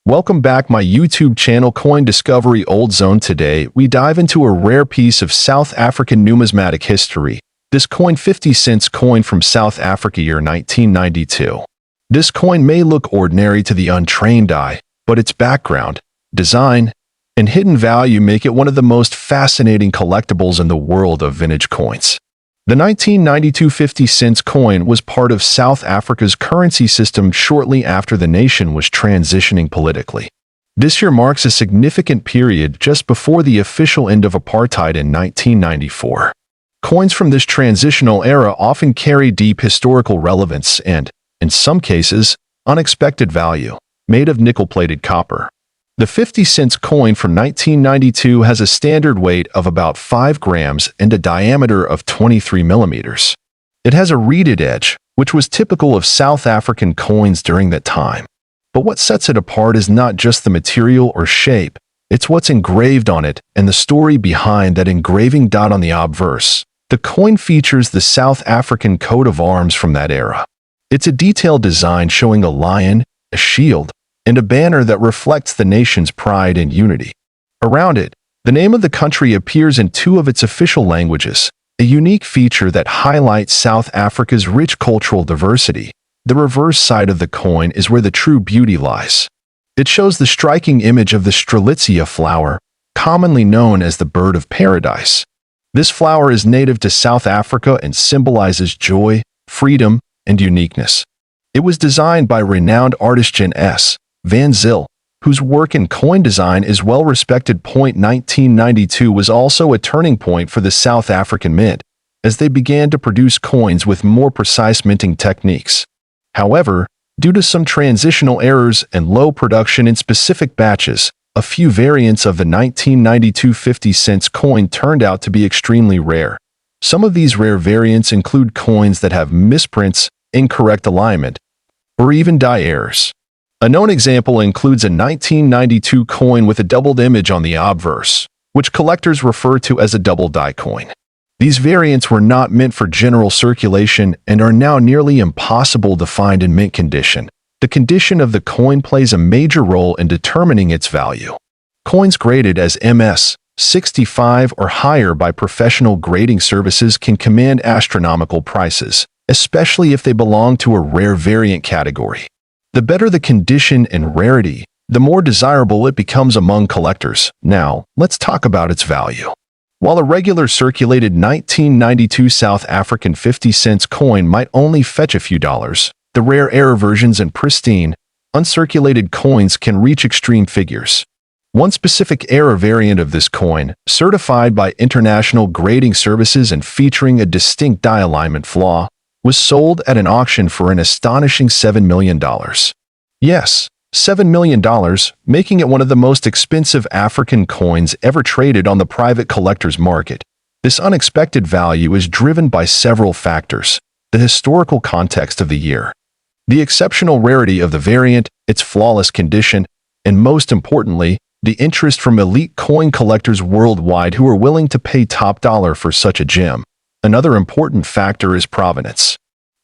Welcome back my YouTube channel Coin Discovery Old Zone. Today, we dive into a rare piece of South African numismatic history. This coin 50 cents coin from South Africa year 1992. This coin may look ordinary to the untrained eye, but its background, design, and hidden value make it one of the most fascinating collectibles in the world of vintage coins. The 1992 50 cents coin was part of South Africa's currency system shortly after the nation was transitioning politically. This year marks a significant period just before the official end of apartheid in 1994. Coins from this transitional era often carry deep historical relevance and, in some cases, unexpected value, made of nickel-plated copper. The 50 cents coin from 1992 has a standard weight of about 5 grams and a diameter of 23 millimeters. It has a reeded edge, which was typical of South African coins during that time. But what sets it apart is not just the material or shape, it's what's engraved on it and the story behind that engraving. On the obverse, the coin features the South African coat of arms from that era. It's a detailed design showing a lion, a shield, and a banner that reflects the nation's pride and unity. Around it, the name of the country appears in 2 of its official languages, a unique feature that highlights South Africa's rich cultural diversity. The reverse side of the coin is where the true beauty lies. It shows the striking image of the strelitzia flower, commonly known as the bird of paradise. This flower is native to South Africa and symbolizes joy, freedom, and uniqueness. It was designed by renowned artist Jan S. Van Zyl, whose work in coin design is well respected. 1992 was also a turning point for the South African Mint, as they began to produce coins with more precise minting techniques. However, due to some transitional errors and low production in specific batches, a few variants of the 1992 50 cents coin turned out to be extremely rare. Some of these rare variants include coins that have misprints, incorrect alignment, or even die errors. A known example includes a 1992 coin with a doubled image on the obverse, which collectors refer to as a double die coin. These variants were not meant for general circulation and are now nearly impossible to find in mint condition. The condition of the coin plays a major role in determining its value. Coins graded as MS 65 or higher by professional grading services can command astronomical prices, especially if they belong to a rare variant category. The better the condition and rarity, the more desirable it becomes among collectors. Now, let's talk about its value. While a regular circulated 1992 South African 50 cents coin might only fetch a few dollars, the rare error versions and pristine, uncirculated coins can reach extreme figures. One specific error variant of this coin, certified by international grading services and featuring a distinct die alignment flaw, was sold at an auction for an astonishing $7 million. Yes, $7 million, making it one of the most expensive African coins ever traded on the private collector's market. This unexpected value is driven by several factors: the historical context of the year, the exceptional rarity of the variant, its flawless condition, and most importantly, the interest from elite coin collectors worldwide who are willing to pay top dollar for such a gem. Another important factor is provenance.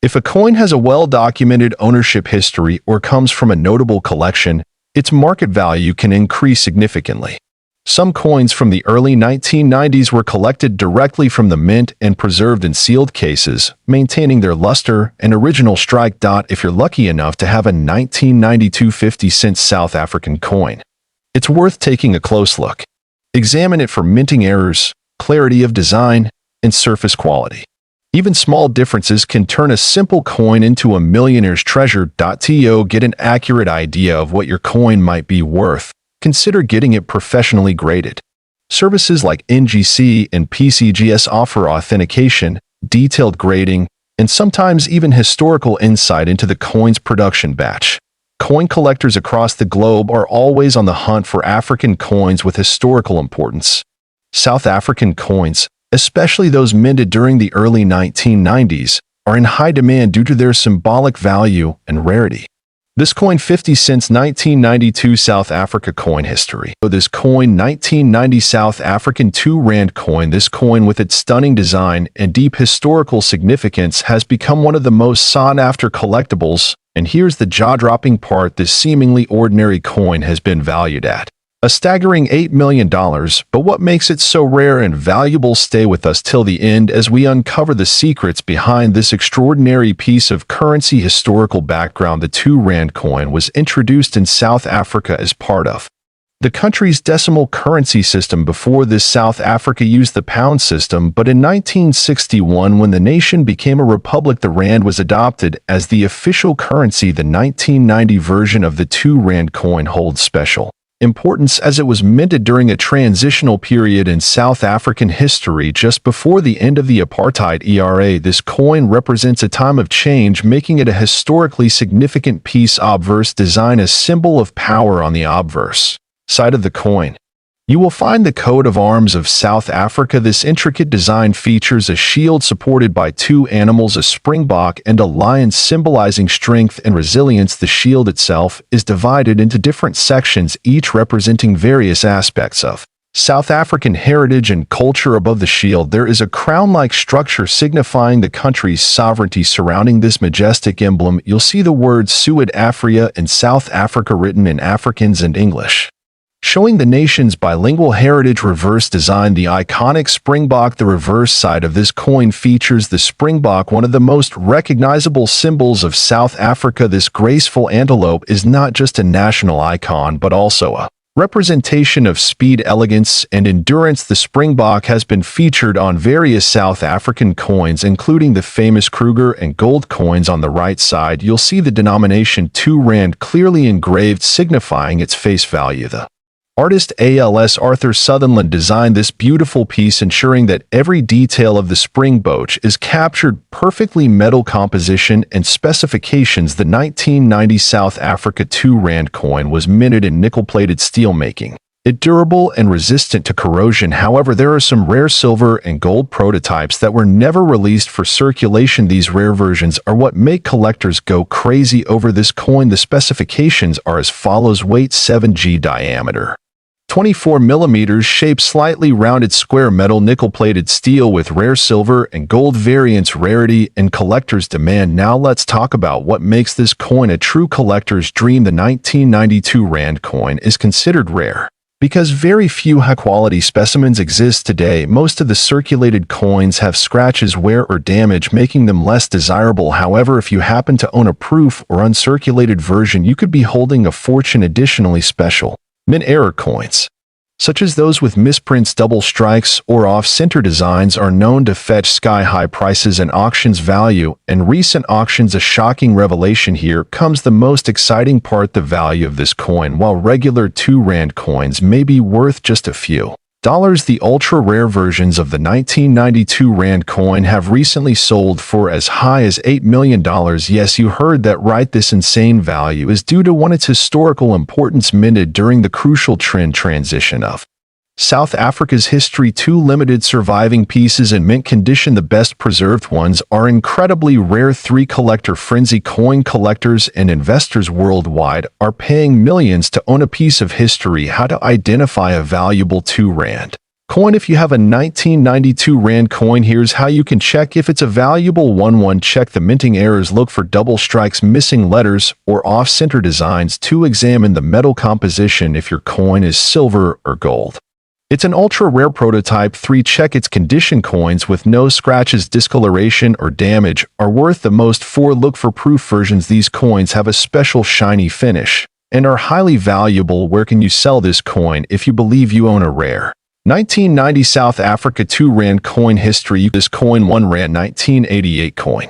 If a coin has a well-documented ownership history or comes from a notable collection, its market value can increase significantly. Some coins from the early 1990s were collected directly from the mint and preserved in sealed cases, maintaining their luster and original strike. If you're lucky enough to have a 1992 50 cents South African coin, it's worth taking a close look. Examine it for minting errors, clarity of design, and surface quality. Even small differences can turn a simple coin into a millionaire's treasure. To get an accurate idea of what your coin might be worth, consider getting it professionally graded. Services like NGC and PCGS offer authentication, detailed grading, and sometimes even historical insight into the coin's production batch. Coin collectors across the globe are always on the hunt for African coins with historical importance. South African coins, especially those minted during the early 1990s, are in high demand due to their symbolic value and rarity. This coin 50 cents 1992 South Africa coin history. This coin 1990 South African 2 Rand coin. This coin with its stunning design and deep historical significance has become one of the most sought-after collectibles And here's the jaw-dropping part: this seemingly ordinary coin has been valued at a staggering $8 million, but what makes it so rare and valuable? Stay with us till the end as we uncover the secrets behind this extraordinary piece of currency. Historical background: the 2 Rand coin was introduced in South Africa as part of the country's decimal currency system. Before this, South Africa used the pound system, but in 1961, when the nation became a republic, the rand was adopted as the official currency. The 1990 version of the 2 Rand coin holds special importance as it was minted during a transitional period in South African history just before the end of the apartheid era. This coin represents a time of change, making it a historically significant piece. Obverse design: a symbol of power. On the obverse side of the coin, you will find the coat of arms of South Africa. This intricate design features a shield supported by 2 animals, a springbok and a lion, symbolizing strength and resilience. The shield itself is divided into different sections, each representing various aspects of South African heritage and culture. Above the shield, there is a crown-like structure signifying the country's sovereignty. Surrounding this majestic emblem, you'll see the words Suid-Afrika and South Africa written in Afrikaans and English, showing the nation's bilingual heritage. Reverse design: the iconic springbok. The reverse side of this coin features the springbok, one of the most recognizable symbols of South Africa. This graceful antelope is not just a national icon, but also a representation of speed, elegance, and endurance. The springbok has been featured on various South African coins, including the famous Kruger and gold coins. On the right side, you'll see the denomination 2 Rand clearly engraved, signifying its face value. The artist A.L.S. Arthur Sutherland designed this beautiful piece, ensuring that every detail of the springbok is captured perfectly. Metal composition and specifications: the 1990 South Africa 2 Rand coin was minted in nickel-plated steel, making it durable and resistant to corrosion. However, there are some rare silver and gold prototypes that were never released for circulation. These rare versions are what make collectors go crazy over this coin. The specifications are as follows: weight 7g, diameter 24 millimeters, shape slightly rounded square, metal nickel-plated steel with rare silver and gold variants. Rarity and collector's demand. Now let's talk about what makes this coin a true collector's dream. The 1992 Rand coin is considered rare because very few high-quality specimens exist today. Most of the circulated coins have scratches, wear, or damage, making them less desirable. However, if you happen to own a proof or uncirculated version, you could be holding a fortune. Additionally, special mint error coins, such as those with misprints, double strikes, or off-center designs, are known to fetch sky-high prices and auctions value. In recent auctions, a shocking revelation. Here comes the most exciting part: the value of this coin. While regular 2 Rand coins may be worth just a few dollars, the ultra-rare versions of the 1992 Rand coin have recently sold for as high as $8 million. Yes, you heard that right. This insane value is due to its historical importance, minted during the crucial transition of South Africa's history. 2 limited surviving pieces in mint condition. The best preserved ones are incredibly rare. 3 collector frenzy. Coin collectors and investors worldwide are paying millions to own a piece of history. How to identify a valuable 2 Rand coin? If you have a 1992 Rand coin, here's how you can check if it's a valuable one. 1. Check the minting errors. Look for double strikes, missing letters, or off-center designs. 2. Examine the metal composition. If your coin is silver or gold, it's an ultra-rare prototype. 3. Check its condition. Coins with no scratches, discoloration, or damage are worth the most. 4. Look for proof versions. These coins have a special shiny finish and are highly valuable. Where can you sell this coin if you believe you own a rare 1990 South Africa 2 Rand coin? History: this coin 1 Rand 1988 coin.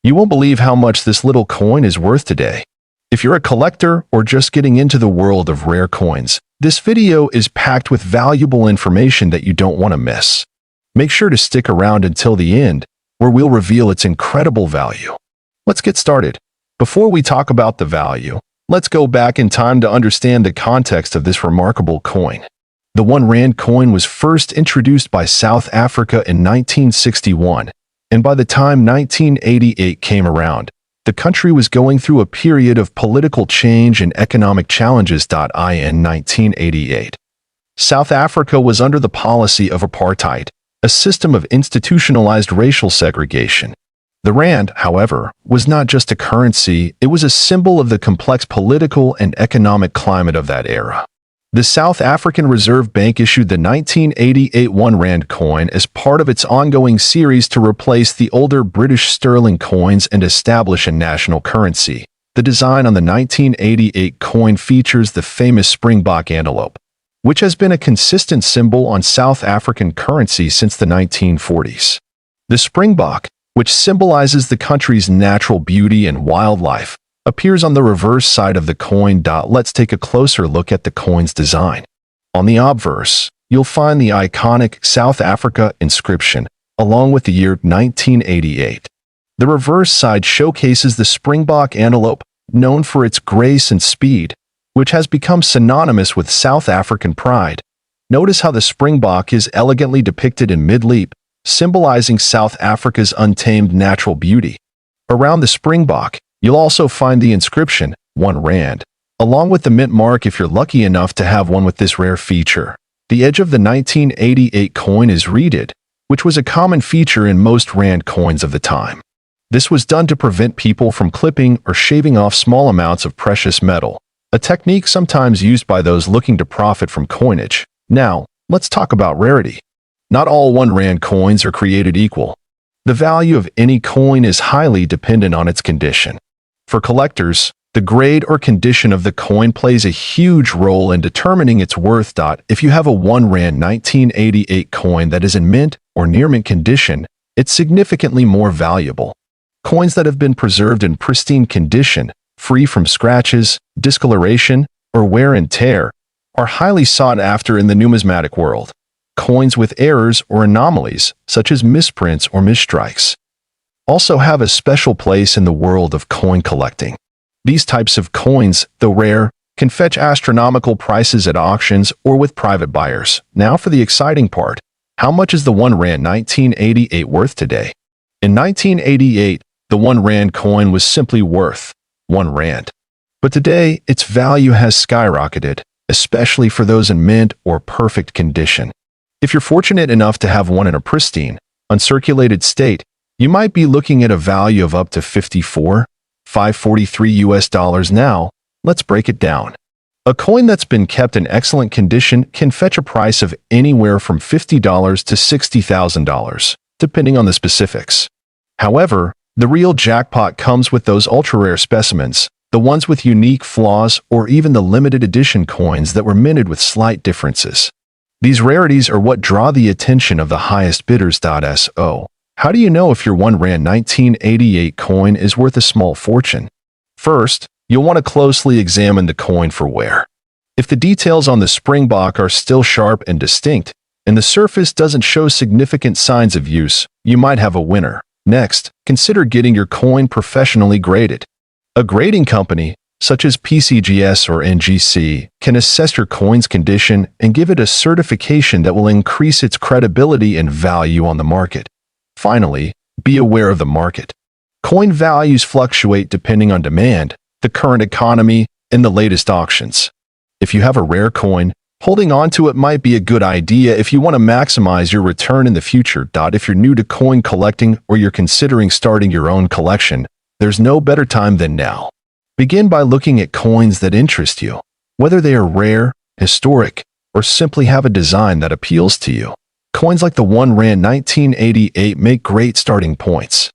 You won't believe how much this little coin is worth today. If you're a collector or just getting into the world of rare coins, this video is packed with valuable information that you don't want to miss. Make sure to stick around until the end, where we'll reveal its incredible value. Let's get started. Before we talk about the value, let's go back in time to understand the context of this remarkable coin. The 1 Rand coin was first introduced by South Africa in 1961, and by the time 1988 came around, the country was going through a period of political change and economic challenges. In 1988, South Africa was under the policy of apartheid, a system of institutionalized racial segregation. The rand, however, was not just a currency, it was a symbol of the complex political and economic climate of that era. The South African Reserve Bank issued the 1988 1 Rand coin as part of its ongoing series to replace the older British sterling coins and establish a national currency. The design on the 1988 coin features the famous springbok antelope, which has been a consistent symbol on South African currency since the 1940s. The springbok, which symbolizes the country's natural beauty and wildlife, appears on the reverse side of the coin. Let's take a closer look at the coin's design. On the obverse, you'll find the iconic South Africa inscription, along with the year 1988. The reverse side showcases the springbok antelope, known for its grace and speed, which has become synonymous with South African pride. Notice how the springbok is elegantly depicted in mid-leap, symbolizing South Africa's untamed natural beauty. Around the springbok, you'll also find the inscription, 1 Rand, along with the mint mark if you're lucky enough to have one with this rare feature. The edge of the 1988 coin is reeded, which was a common feature in most Rand coins of the time. This was done to prevent people from clipping or shaving off small amounts of precious metal, a technique sometimes used by those looking to profit from coinage. Now, let's talk about rarity. Not all 1 Rand coins are created equal. The value of any coin is highly dependent on its condition. For collectors, the grade or condition of the coin plays a huge role in determining its worth. If you have a 1 Rand 1988 coin that is in mint or near mint condition, it's significantly more valuable. Coins that have been preserved in pristine condition, free from scratches, discoloration, or wear and tear, are highly sought after in the numismatic world. Coins with errors or anomalies, such as misprints or misstrikes, also have a special place in the world of coin collecting. These types of coins, though rare, can fetch astronomical prices at auctions or with private buyers. Now for the exciting part. How much is the 1 Rand 1988 worth today? In 1988, the 1 Rand coin was simply worth 1 Rand. But today, its value has skyrocketed, especially for those in mint or perfect condition. If you're fortunate enough to have one in a pristine, uncirculated state, you might be looking at a value of up to $543 now. Let's break it down. A coin that's been kept in excellent condition can fetch a price of anywhere from $50 to $60,000, depending on the specifics. However, the real jackpot comes with those ultra-rare specimens, the ones with unique flaws or even the limited edition coins that were minted with slight differences. These rarities are what draw the attention of the highest bidders. So, how do you know if your 1 Rand 1988 coin is worth a small fortune? First, you'll want to closely examine the coin for wear. If the details on the springbok are still sharp and distinct, and the surface doesn't show significant signs of use, you might have a winner. Next, consider getting your coin professionally graded. A grading company, such as PCGS or NGC, can assess your coin's condition and give it a certification that will increase its credibility and value on the market. Finally, be aware of the market. Coin values fluctuate depending on demand, the current economy, and the latest auctions. If you have a rare coin, holding on to it might be a good idea if you want to maximize your return in the future. If you're new to coin collecting or you're considering starting your own collection, there's no better time than now. Begin by looking at coins that interest you, whether they are rare, historic, or simply have a design that appeals to you. Coins like the 1 Rand 1988 make great starting points.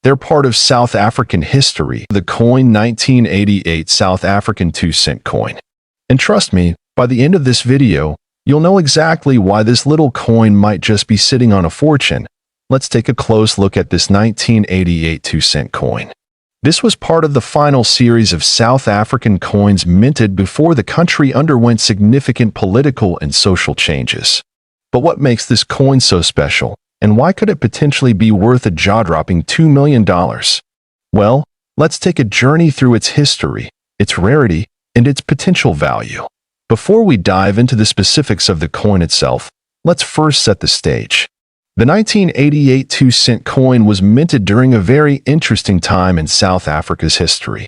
They're part of South African history, the coin 1988 South African 2-cent coin. And trust me, by the end of this video, you'll know exactly why this little coin might just be sitting on a fortune. Let's take a close look at this 1988 2-cent coin. This was part of the final series of South African coins minted before the country underwent significant political and social changes. But what makes this coin so special, and why could it potentially be worth a jaw-dropping $2 million? Well, let's take a journey through its history, its rarity, and its potential value. Before we dive into the specifics of the coin itself, let's first set the stage. The 1988 2-cent coin was minted during a very interesting time in South Africa's history.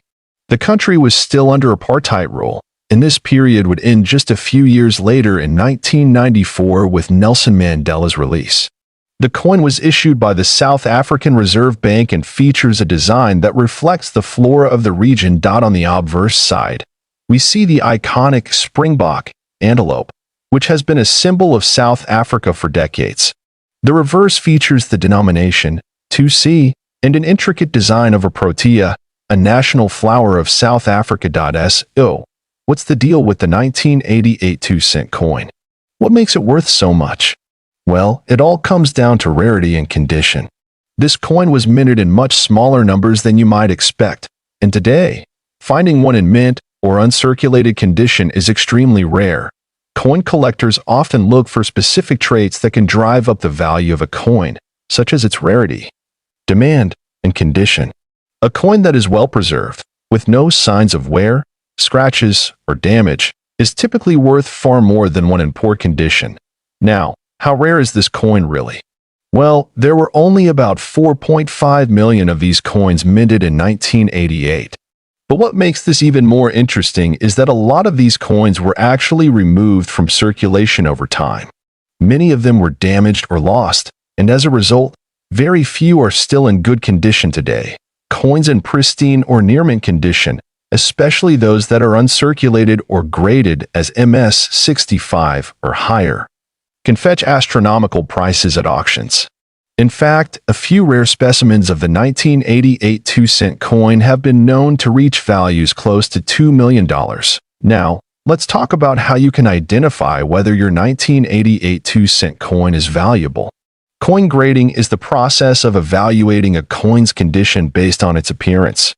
The country was still under apartheid rule, and this period would end just a few years later in 1994 with Nelson Mandela's release. The coin was issued by the South African Reserve Bank and features a design that reflects the flora of the region. On the obverse side, we see the iconic springbok, antelope, which has been a symbol of South Africa for decades. The reverse features the denomination 2C and an intricate design of a protea, a national flower of South Africa. So, what's the deal with the 1988 2-cent coin? What makes it worth so much? Well, it all comes down to rarity and condition. This coin was minted in much smaller numbers than you might expect, and today, finding one in mint or uncirculated condition is extremely rare. Coin collectors often look for specific traits that can drive up the value of a coin, such as its rarity, demand, and condition. A coin that is well preserved, with no signs of wear, scratches, or damage, is typically worth far more than one in poor condition. Now, how rare is this coin really? Well, there were only about 4.5 million of these coins minted in 1988. But what makes this even more interesting is that a lot of these coins were actually removed from circulation over time. Many of them were damaged or lost, and as a result, very few are still in good condition today. Coins in pristine or near-mint condition, especially those that are uncirculated or graded as MS65 or higher, can fetch astronomical prices at auctions. In fact, a few rare specimens of the 1988 2-cent coin have been known to reach values close to $2 million. Now, let's talk about how you can identify whether your 1988 2-cent coin is valuable. Coin grading is the process of evaluating a coin's condition based on its appearance.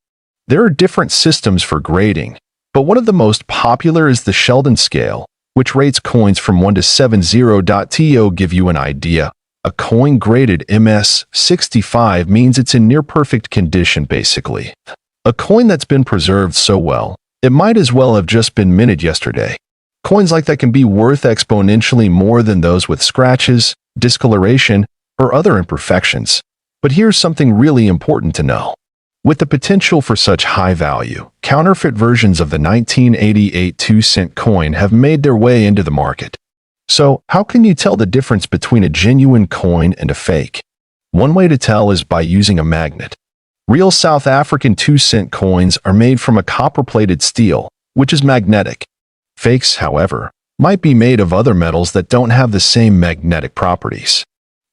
There are different systems for grading, but one of the most popular is the Sheldon scale, which rates coins from 1 to 70. To give you an idea, a coin graded MS65 means it's in near-perfect condition basically. A coin that's been preserved so well, it might as well have just been minted yesterday. Coins like that can be worth exponentially more than those with scratches, discoloration, or other imperfections. But here's something really important to know. With the potential for such high value, counterfeit versions of the 1988 2-cent coin have made their way into the market. So, how can you tell the difference between a genuine coin and a fake? One way to tell is by using a magnet. Real South African 2-cent coins are made from a copper-plated steel, which is magnetic. Fakes, however, might be made of other metals that don't have the same magnetic properties.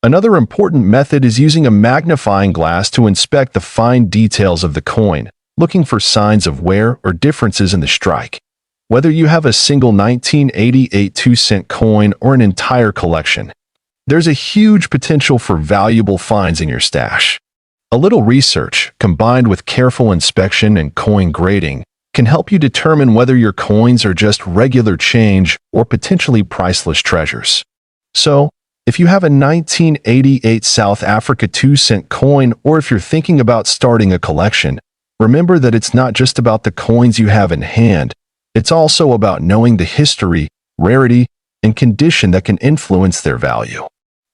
Another important method is using a magnifying glass to inspect the fine details of the coin, looking for signs of wear or differences in the strike. Whether you have a single 1988 2-cent coin or an entire collection, there's a huge potential for valuable finds in your stash. A little research, combined with careful inspection and coin grading, can help you determine whether your coins are just regular change or potentially priceless treasures. So, if you have a 1988 South Africa 2-cent coin, or if you're thinking about starting a collection, remember that it's not just about the coins you have in hand. It's also about knowing the history, rarity, and condition that can influence their value.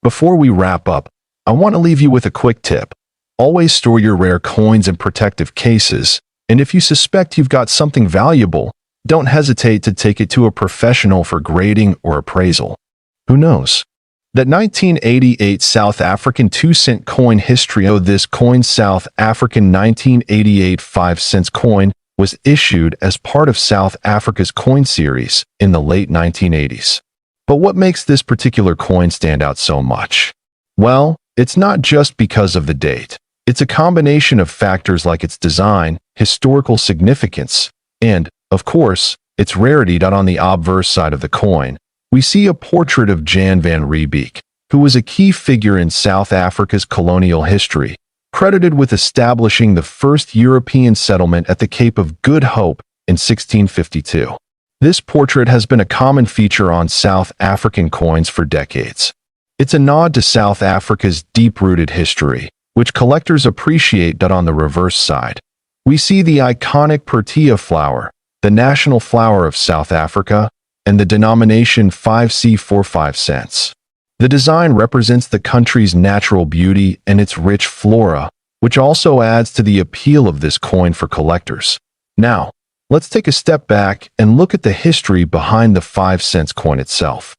Before we wrap up, I want to leave you with a quick tip. Always store your rare coins in protective cases, and if you suspect you've got something valuable, don't hesitate to take it to a professional for grading or appraisal. Who knows? That 1988 South African 2-cent coin history. This coin, South African 1988 5-cent coin, was issued as part of South Africa's coin series in the late 1980s. But what makes this particular coin stand out so much? Well, it's not just because of the date. It's a combination of factors like its design, historical significance, and, of course, its rarity. On the obverse side of the coin, we see a portrait of Jan van Riebeeck, who was a key figure in South Africa's colonial history, credited with establishing the first European settlement at the Cape of Good Hope in 1652. This portrait has been a common feature on South African coins for decades. It's a nod to South Africa's deep-rooted history, which collectors appreciate. On the reverse side, we see the iconic protea flower, the national flower of South Africa, and the denomination 5C for 5 cents. The design represents the country's natural beauty and its rich flora, which also adds to the appeal of this coin for collectors. Now, let's take a step back and look at the history behind the 5 cents coin itself.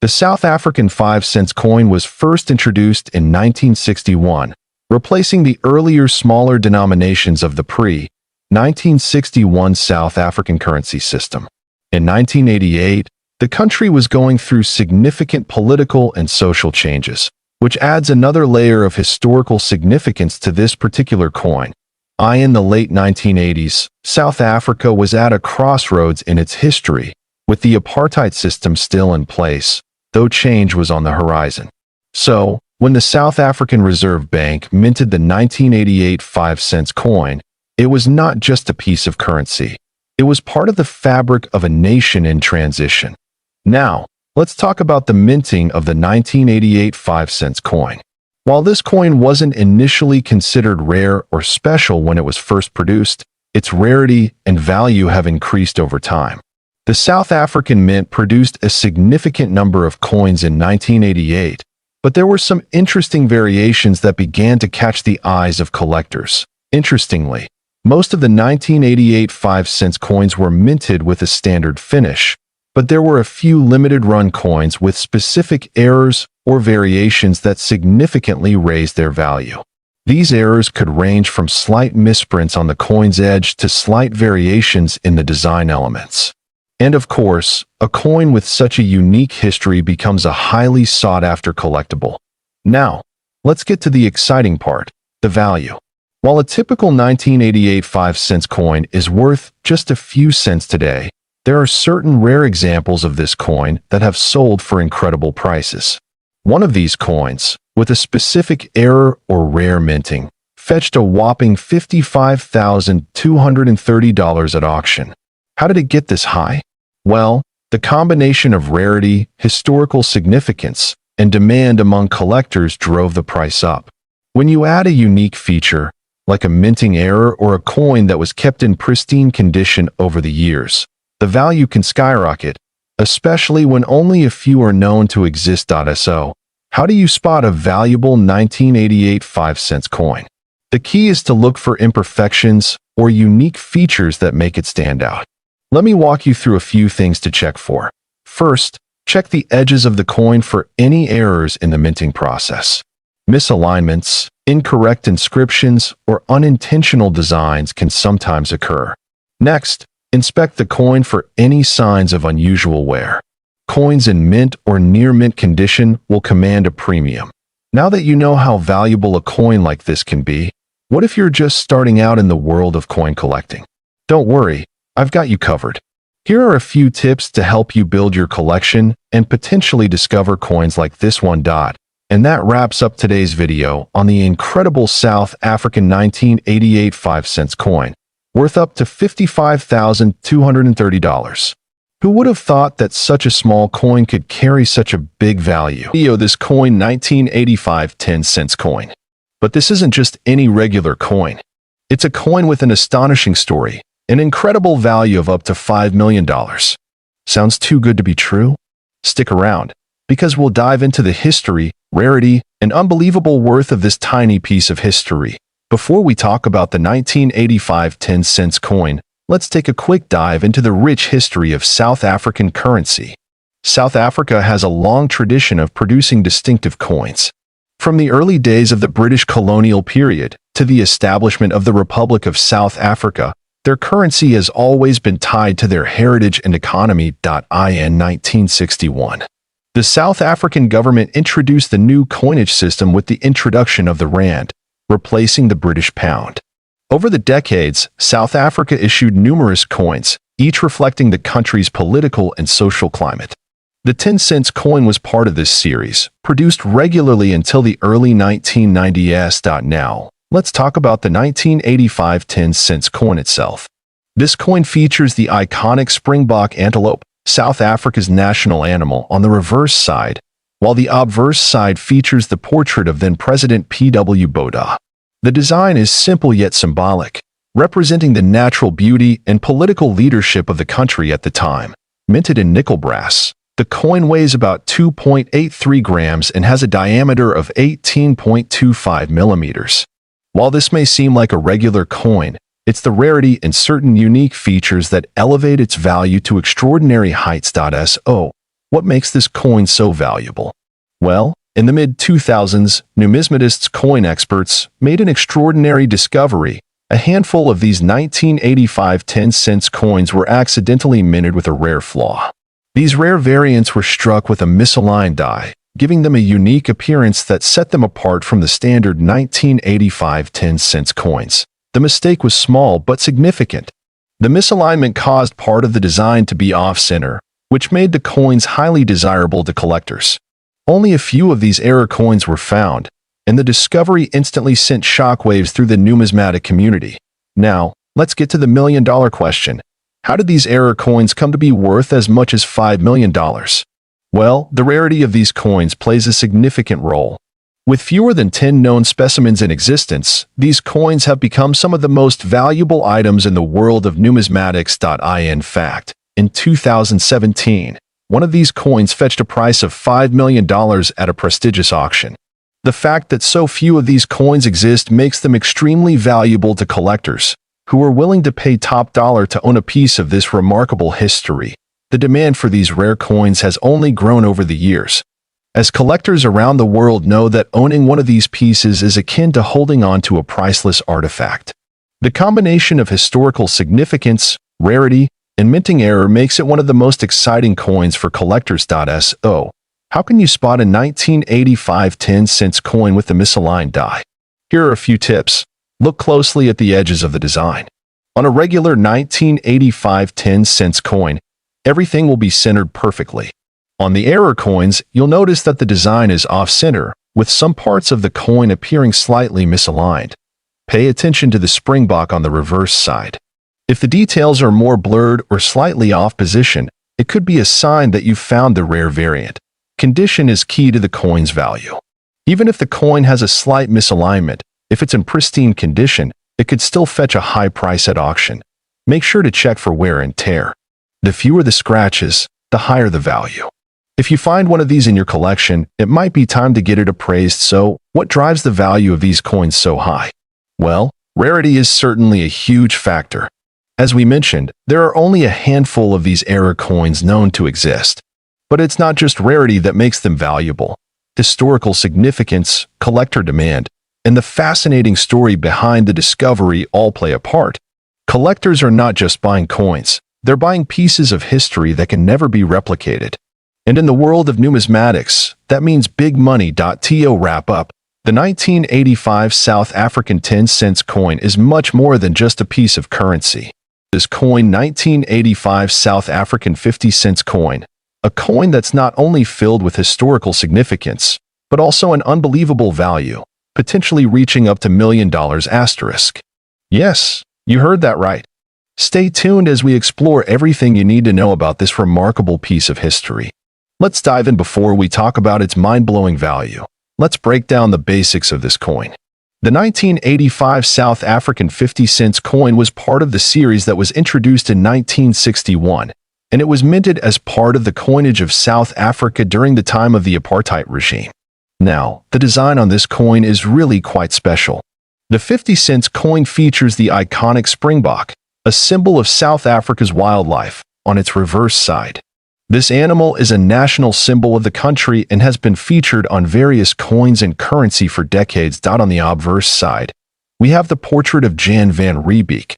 The South African 5-cent coin was first introduced in 1961, replacing the earlier smaller denominations of the pre-1961 South African currency system. In 1988, the country was going through significant political and social changes, which adds another layer of historical significance to this particular coin. In the late 1980s, South Africa was at a crossroads in its history, with the apartheid system still in place, though change was on the horizon. So, when the South African Reserve Bank minted the 1988 5-cent coin, it was not just a piece of currency. It was part of the fabric of a nation in transition. Now, let's talk about the minting of the 1988 5-cent coin. While this coin wasn't initially considered rare or special when it was first produced, its rarity and value have increased over time. The South African Mint produced a significant number of coins in 1988, but there were some interesting variations that began to catch the eyes of collectors. Interestingly, most of the 1988 5-cent coins were minted with a standard finish, but there were a few limited-run coins with specific errors or variations that significantly raised their value. These errors could range from slight misprints on the coin's edge to slight variations in the design elements. And of course, a coin with such a unique history becomes a highly sought-after collectible. Now, let's get to the exciting part, the value. While a typical 1988 5-cent coin is worth just a few cents today, there are certain rare examples of this coin that have sold for incredible prices. One of these coins, with a specific error or rare minting, fetched a whopping $55,230 at auction. How did it get this high? Well, the combination of rarity, historical significance, and demand among collectors drove the price up. When you add a unique feature, like a minting error or a coin that was kept in pristine condition over the years, the value can skyrocket, especially when only a few are known to exist. So, how do you spot a valuable 1988 5-cent coin? The key is to look for imperfections or unique features that make it stand out. Let me walk you through a few things to check for. First, check the edges of the coin for any errors in the minting process. Misalignments, incorrect inscriptions, or unintentional designs can sometimes occur. Next, inspect the coin for any signs of unusual wear. Coins in mint or near-mint condition will command a premium. Now that you know how valuable a coin like this can be, what if you're just starting out in the world of coin collecting? Don't worry, I've got you covered. Here are a few tips to help you build your collection and potentially discover coins like this one. And that wraps up today's video on the incredible South African 1988 5-cent coin, worth up to $55,230. Who would have thought that such a small coin could carry such a big value? This coin 1985 10-cent coin. But this isn't just any regular coin. It's a coin with an astonishing story, an incredible value of up to $5 million. Sounds too good to be true? Stick around, because we'll dive into the history, rarity, and unbelievable worth of this tiny piece of history. Before we talk about the 1985 10-cent coin, let's take a quick dive into the rich history of South African currency. South Africa has a long tradition of producing distinctive coins. From the early days of the British colonial period to the establishment of the Republic of South Africa, their currency has always been tied to their heritage and economy. In 1961, the South African government introduced the new coinage system with the introduction of the rand, replacing the British pound. Over the decades, South Africa issued numerous coins, each reflecting the country's political and social climate. The 10-cent coin was part of this series, produced regularly until the early 1990s. Now, let's talk about the 1985 10-cent coin itself. This coin features the iconic springbok antelope, South Africa's national animal, on the reverse side, while the obverse side features the portrait of then-President P.W. Botha. The design is simple yet symbolic, representing the natural beauty and political leadership of the country at the time. Minted in nickel brass, the coin weighs about 2.83 grams and has a diameter of 18.25 millimeters. While this may seem like a regular coin, it's the rarity and certain unique features that elevate its value to extraordinary heights. So, What makes this coin so valuable? Well, in the mid-2000s, numismatists, coin experts, made an extraordinary discovery. A handful of these 1985 10-cent coins were accidentally minted with a rare flaw. These rare variants were struck with a misaligned die, giving them a unique appearance that set them apart from the standard 1985 10-cent coins. The mistake was small but significant. The misalignment caused part of the design to be off-center, which made the coins highly desirable to collectors. Only a few of these error coins were found, and the discovery instantly sent shockwaves through the numismatic community. Now, let's get to the million-dollar question. How did these error coins come to be worth as much as $5 million? Well, the rarity of these coins plays a significant role. With fewer than 10 known specimens in existence, these coins have become some of the most valuable items in the world of numismatics. In fact, in 2017, one of these coins fetched a price of $5 million at a prestigious auction. The fact that so few of these coins exist makes them extremely valuable to collectors, who are willing to pay top dollar to own a piece of this remarkable history. The demand for these rare coins has only grown over the years, as collectors around the world know that owning one of these pieces is akin to holding on to a priceless artifact. The combination of historical significance, rarity, and minting error makes it one of the most exciting coins for collectors. So, how can you spot a 1985 10-cent coin with the misaligned die? Here are a few tips. Look closely at the edges of the design. On a regular 1985 10-cent coin, everything will be centered perfectly. On the error coins, you'll notice that the design is off-center, with some parts of the coin appearing slightly misaligned. Pay attention to the springbok on the reverse side. If the details are more blurred or slightly off position, it could be a sign that you've found the rare variant. Condition is key to the coin's value. Even if the coin has a slight misalignment, if it's in pristine condition, it could still fetch a high price at auction. Make sure to check for wear and tear. The fewer the scratches, the higher the value. If you find one of these in your collection, it might be time to get it appraised. So, what drives the value of these coins so high? Well, rarity is certainly a huge factor. As we mentioned, there are only a handful of these error coins known to exist. But it's not just rarity that makes them valuable. Historical significance, collector demand, and the fascinating story behind the discovery all play a part. Collectors are not just buying coins, they're buying pieces of history that can never be replicated. And in the world of numismatics, that means big money. To wrap up, the 1985 South African 10-cent coin is much more than just a piece of currency. This coin, 1985 South African 50-cent coin, a coin that's not only filled with historical significance, but also an unbelievable value, potentially reaching up to $1 million asterisk. Yes, you heard that right. Stay tuned as we explore everything you need to know about this remarkable piece of history. Let's dive in before we talk about its mind-blowing value. Let's break down the basics of this coin. The 1985 South African 50-cent coin was part of the series that was introduced in 1961, and it was minted as part of the coinage of South Africa during the time of the apartheid regime. Now, the design on this coin is really quite special. The 50-cent coin features the iconic springbok, a symbol of South Africa's wildlife, on its reverse side. This animal is a national symbol of the country and has been featured on various coins and currency for decades. On the obverse side, we have the portrait of Jan van Riebeeck,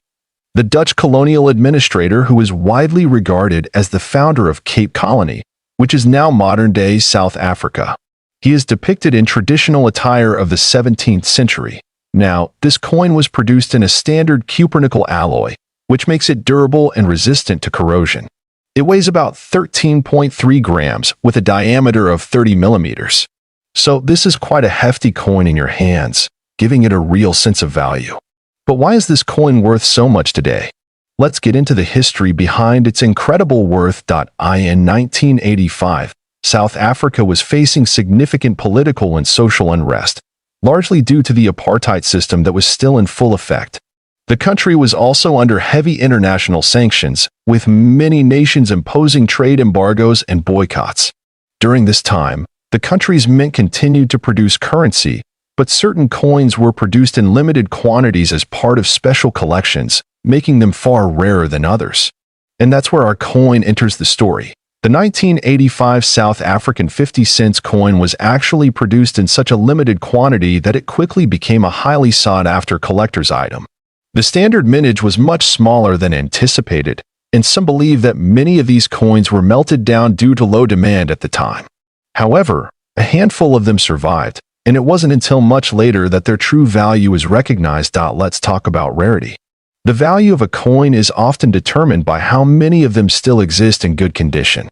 the Dutch colonial administrator who is widely regarded as the founder of Cape Colony, which is now modern-day South Africa. He is depicted in traditional attire of the 17th century. Now, this coin was produced in a standard cupronickel alloy, which makes it durable and resistant to corrosion. It weighs about 13.3 grams with a diameter of 30 millimeters. So this is quite a hefty coin in your hands, giving it a real sense of value. But why is this coin worth so much today? Let's get into the history behind its incredible worth. In 1985, South Africa was facing significant political and social unrest, largely due to the apartheid system that was still in full effect. The country was also under heavy international sanctions, with many nations imposing trade embargoes and boycotts. During this time, the country's mint continued to produce currency, but certain coins were produced in limited quantities as part of special collections, making them far rarer than others. And that's where our coin enters the story. The The 1985 South African 50-cent coin was actually produced in such a limited quantity that it quickly became a highly sought-after collector's item. The standard mintage was much smaller than anticipated, and some believe that many of these coins were melted down due to low demand at the time. However, a handful of them survived, and it wasn't until much later that their true value is recognized. Let's talk about rarity. The value of a coin is often determined by how many of them still exist in good condition.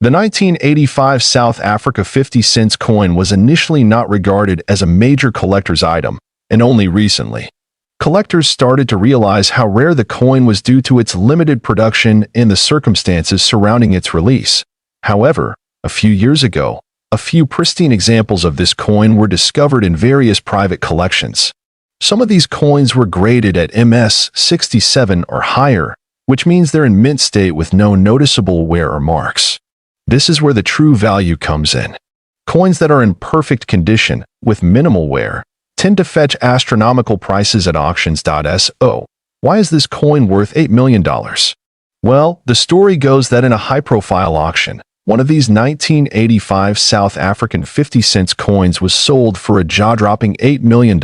The 1985 South Africa 50-cent coin was initially not regarded as a major collector's item, and only recently, collectors started to realize how rare the coin was due to its limited production and the circumstances surrounding its release. However, a few years ago, a few pristine examples of this coin were discovered in various private collections. Some of these coins were graded at MS 67 or higher, which means they're in mint state with no noticeable wear or marks. This is where the true value comes in. Coins that are in perfect condition, with minimal wear, tend to fetch astronomical prices at auctions. So, why is this coin worth $8 million? Well, the story goes that in a high-profile auction, one of these 1985 South African 50-cent coins was sold for a jaw-dropping $8 million.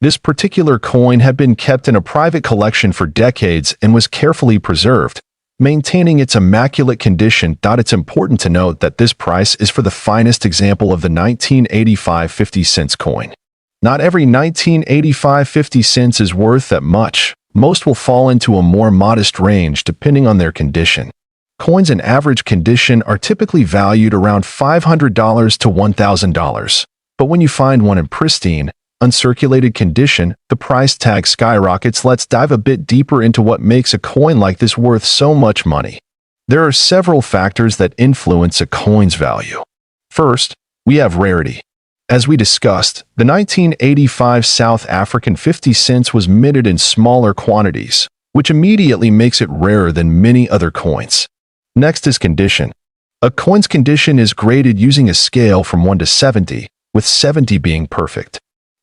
This particular coin had been kept in a private collection for decades and was carefully preserved, maintaining its immaculate condition. It's important to note that this price is for the finest example of the 1985 50-cent coin. Not every 1985 50 cents is worth that much. Most will fall into a more modest range depending on their condition. Coins in average condition are typically valued around $500 to $1,000, but when you find one in pristine, uncirculated condition, the price tag skyrockets. Let's dive a bit deeper into what makes a coin like this worth so much money. There are several factors that influence a coin's value. First, we have rarity. As we discussed, the 1985 South African 50 cents was minted in smaller quantities, which immediately makes it rarer than many other coins. Next is condition. A coin's condition is graded using a scale from 1 to 70, with 70 being perfect.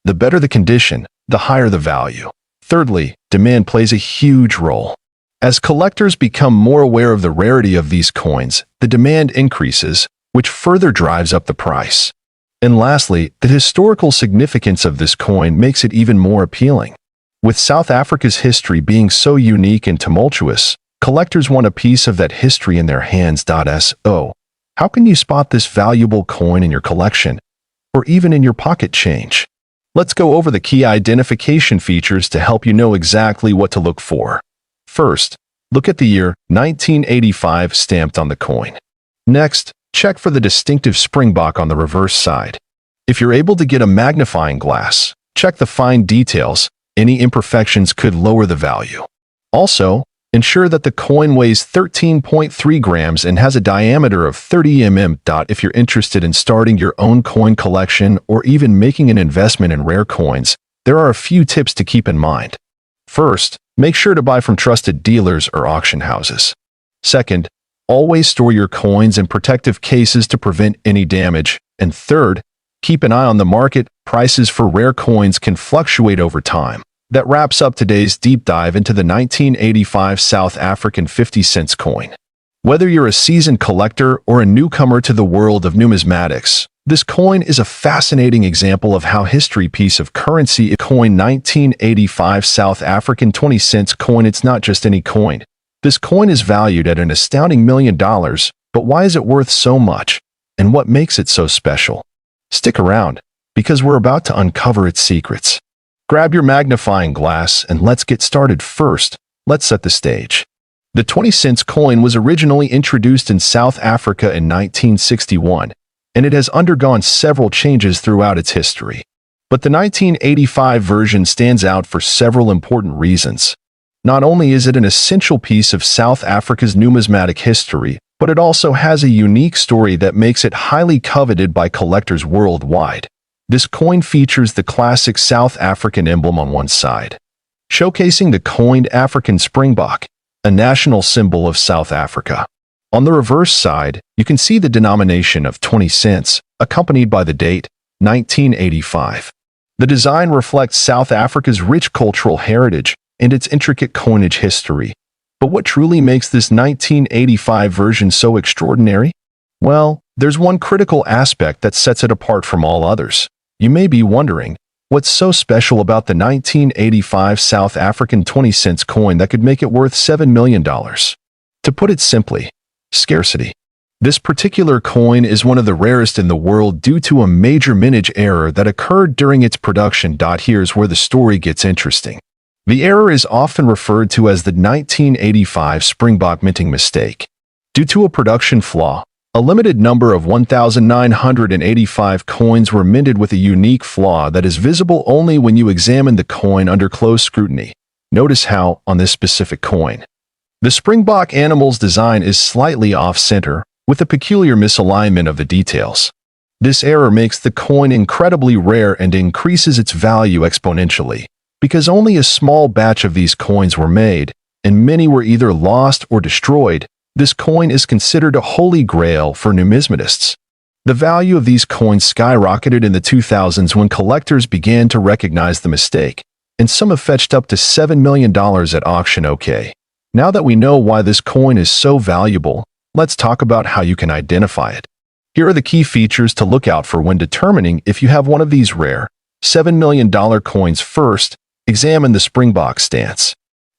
The better the condition, the higher the value. Thirdly, demand plays a huge role. As collectors become more aware of the rarity of these coins, the demand increases, which further drives up the price. And lastly, the historical significance of this coin makes it even more appealing. With South Africa's history being so unique and tumultuous, collectors want a piece of that history in their hands. So, how can you spot this valuable coin in your collection, or even in your pocket change? Let's go over the key identification features to help you know exactly what to look for. First, look at the year 1985 stamped on the coin. Next, check for the distinctive springbok on the reverse side. If you're able to get a magnifying glass, check the fine details. Any imperfections could lower the value. Also, ensure that the coin weighs 13.3 grams and has a diameter of 30 mm. If you're interested in starting your own coin collection or even making an investment in rare coins, there are a few tips to keep in mind. First, make sure to buy from trusted dealers or auction houses. Second, always store your coins in protective cases to prevent any damage. And third, keep an eye on the market. Prices for rare coins can fluctuate over time. That wraps up today's deep dive into the 1985 South African 50 cents coin. Whether you're a seasoned collector or a newcomer to the world of numismatics, this coin is a fascinating example of how history piece of currency. Coin 1985 South African 20 cents coin. It's not just any coin. This coin is valued at an astounding $1 million, but why is it worth so much? And what makes it so special? Stick around, because we're about to uncover its secrets. Grab your magnifying glass and let's get started. First, let's set the stage. The 20 cents coin was originally introduced in South Africa in 1961, and it has undergone several changes throughout its history. But the 1985 version stands out for several important reasons. Not only is it an essential piece of South Africa's numismatic history, but it also has a unique story that makes it highly coveted by collectors worldwide. This coin features the classic South African emblem on one side, showcasing the coined African springbok, a national symbol of South Africa. On the reverse side, you can see the denomination of 20 cents, accompanied by the date, 1985. The design reflects South Africa's rich cultural heritage and its intricate coinage history, But what truly makes this 1985 version so extraordinary? Well, there's one critical aspect that sets it apart from all others. You may be wondering, what's so special about the 1985 South African 20-cent coin that could make it worth $7 million? To put it simply, scarcity. This particular coin is one of the rarest in the world due to a major mintage error that occurred during its production. Here's where the story gets interesting. The error is often referred to as the 1985 Springbok minting mistake. Due to a production flaw, a limited number of 1,985 coins were minted with a unique flaw that is visible only when you examine the coin under close scrutiny. Notice how, on this specific coin, the Springbok animal's design is slightly off-center, with a peculiar misalignment of the details. This error makes the coin incredibly rare and increases its value exponentially. Because only a small batch of these coins were made, and many were either lost or destroyed, this coin is considered a holy grail for numismatists. The value of these coins skyrocketed in the 2000s when collectors began to recognize the mistake, and some have fetched up to $7 million at auction. Okay, now that we know why this coin is so valuable, let's talk about how you can identify it. Here are the key features to look out for when determining if you have one of these rare $7 million coins. First, examine the Springbok stance.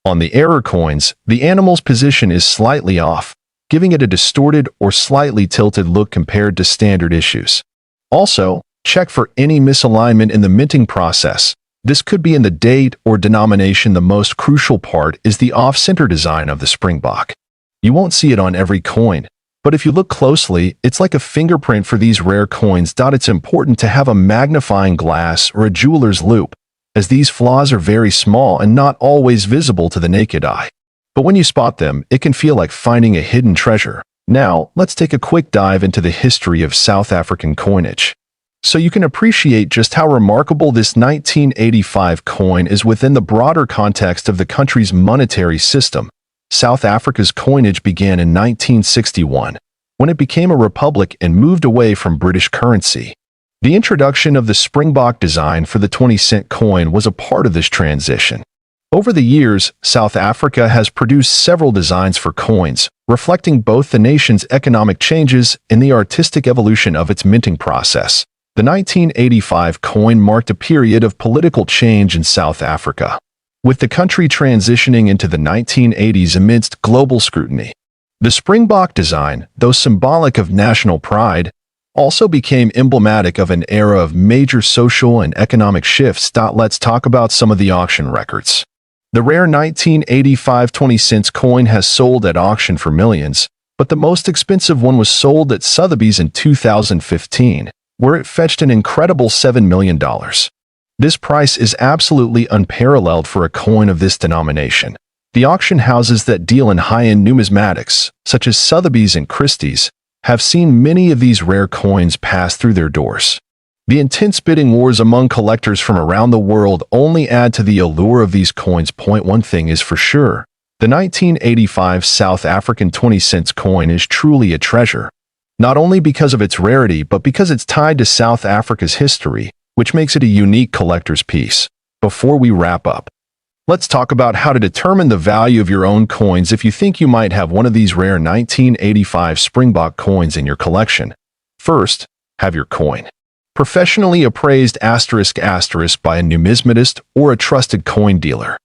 On the error coins, the animal's position is slightly off, giving it a distorted or slightly tilted look compared to standard issues. Also, check for any misalignment in the minting process. This could be in the date or denomination. The most crucial part is the off-center design of the Springbok. You won't see it on every coin, but if you look closely, it's like a fingerprint for these rare coins. It's important to have a magnifying glass or a jeweler's loupe, as these flaws are very small and not always visible to the naked eye. But when you spot them, it can feel like finding a hidden treasure. Now, let's take a quick dive into the history of South African coinage, so you can appreciate just how remarkable this 1985 coin is within the broader context of the country's monetary system. South Africa's coinage began in 1961, when it became a republic and moved away from British currency. The introduction of the Springbok design for the 20-cent coin was a part of this transition. Over the years, South Africa has produced several designs for coins, reflecting both the nation's economic changes and the artistic evolution of its minting process. The 1985 coin marked a period of political change in South Africa, with the country transitioning into the 1980s amidst global scrutiny. The Springbok design, though symbolic of national pride, also became emblematic of an era of major social and economic shifts. Let's talk about some of the auction records. The rare 1985 20-cent coin has sold at auction for millions, but the most expensive one was sold at Sotheby's in 2015, where it fetched an incredible $7 million. This price is absolutely unparalleled for a coin of this denomination. The auction houses that deal in high-end numismatics, such as Sotheby's and Christie's, have seen many of these rare coins pass through their doors. The intense bidding wars among collectors from around the world only add to the allure of these coins. One thing is for sure, the 1985 South African 20-cent coin is truly a treasure, not only because of its rarity but because it's tied to South Africa's history, which makes it a unique collector's piece. Before we wrap up, let's talk about how to determine the value of your own coins if you think you might have one of these rare 1985 Springbok coins in your collection. First, have your coin professionally appraised *** by a numismatist or a trusted coin dealer.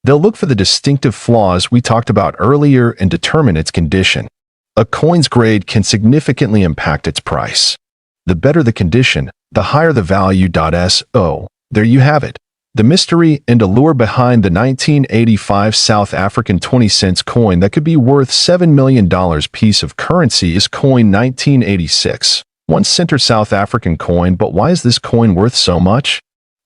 They'll look for the distinctive flaws we talked about earlier and determine its condition. A coin's grade can significantly impact its price. The better the condition, the higher the value. So, there you have it. The mystery and allure behind the 1985 South African 20-cent coin that could be worth $7 million piece of currency is coin 1986. $1 South African coin, but why is this coin worth so much?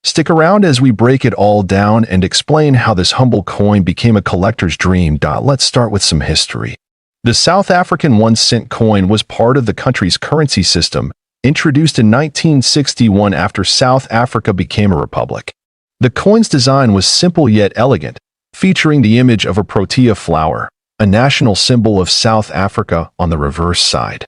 Stick around as we break it all down and explain how this humble coin became a collector's dream. Let's start with some history. The South African 1-cent coin was part of the country's currency system, introduced in 1961 after South Africa became a republic. The coin's design was simple yet elegant, featuring the image of a protea flower, a national symbol of South Africa, on the reverse side.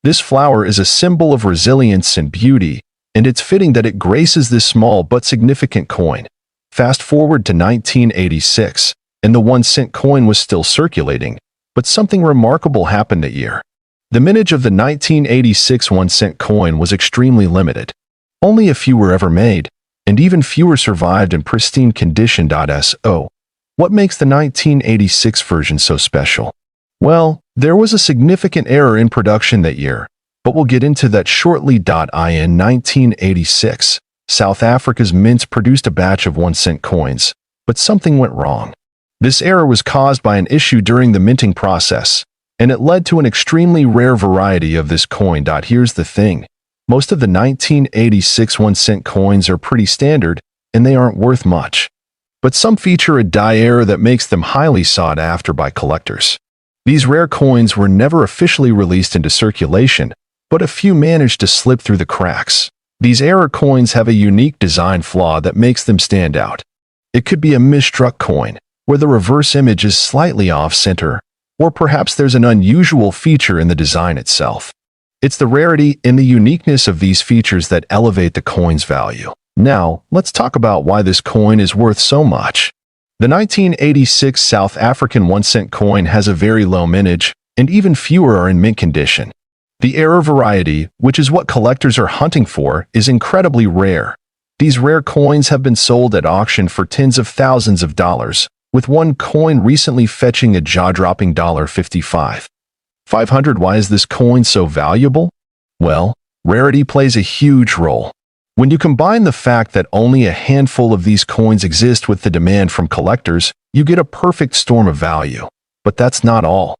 This flower is a symbol of resilience and beauty, and it's fitting that it graces this small but significant coin. Fast forward to 1986, and the 1-cent coin was still circulating, but something remarkable happened that year. The mintage of the 1986 1-cent coin was extremely limited. Only a few were ever made, and even fewer survived in pristine condition. So, what makes the 1986 version so special? Well, there was a significant error in production that year, but we'll get into that shortly. In 1986, South Africa's mints produced a batch of 1-cent coins, but something went wrong. This error was caused by an issue during the minting process, and it led to an extremely rare variety of this coin. Here's the thing. Most of the 1986 1-cent coins are pretty standard, and they aren't worth much. But some feature a die error that makes them highly sought after by collectors. These rare coins were never officially released into circulation, but a few managed to slip through the cracks. These error coins have a unique design flaw that makes them stand out. It could be a misstruck coin, where the reverse image is slightly off-center, or perhaps there's an unusual feature in the design itself. It's the rarity and the uniqueness of these features that elevate the coin's value. Now, let's talk about why this coin is worth so much. The 1986 South African 1-cent coin has a very low mintage, and even fewer are in mint condition. The error variety, which is what collectors are hunting for, is incredibly rare. These rare coins have been sold at auction for tens of thousands of dollars, with one coin recently fetching a jaw-dropping $55,500. Why is this coin so valuable? Well, rarity plays a huge role. When you combine the fact that only a handful of these coins exist with the demand from collectors, you get a perfect storm of value. But that's not all.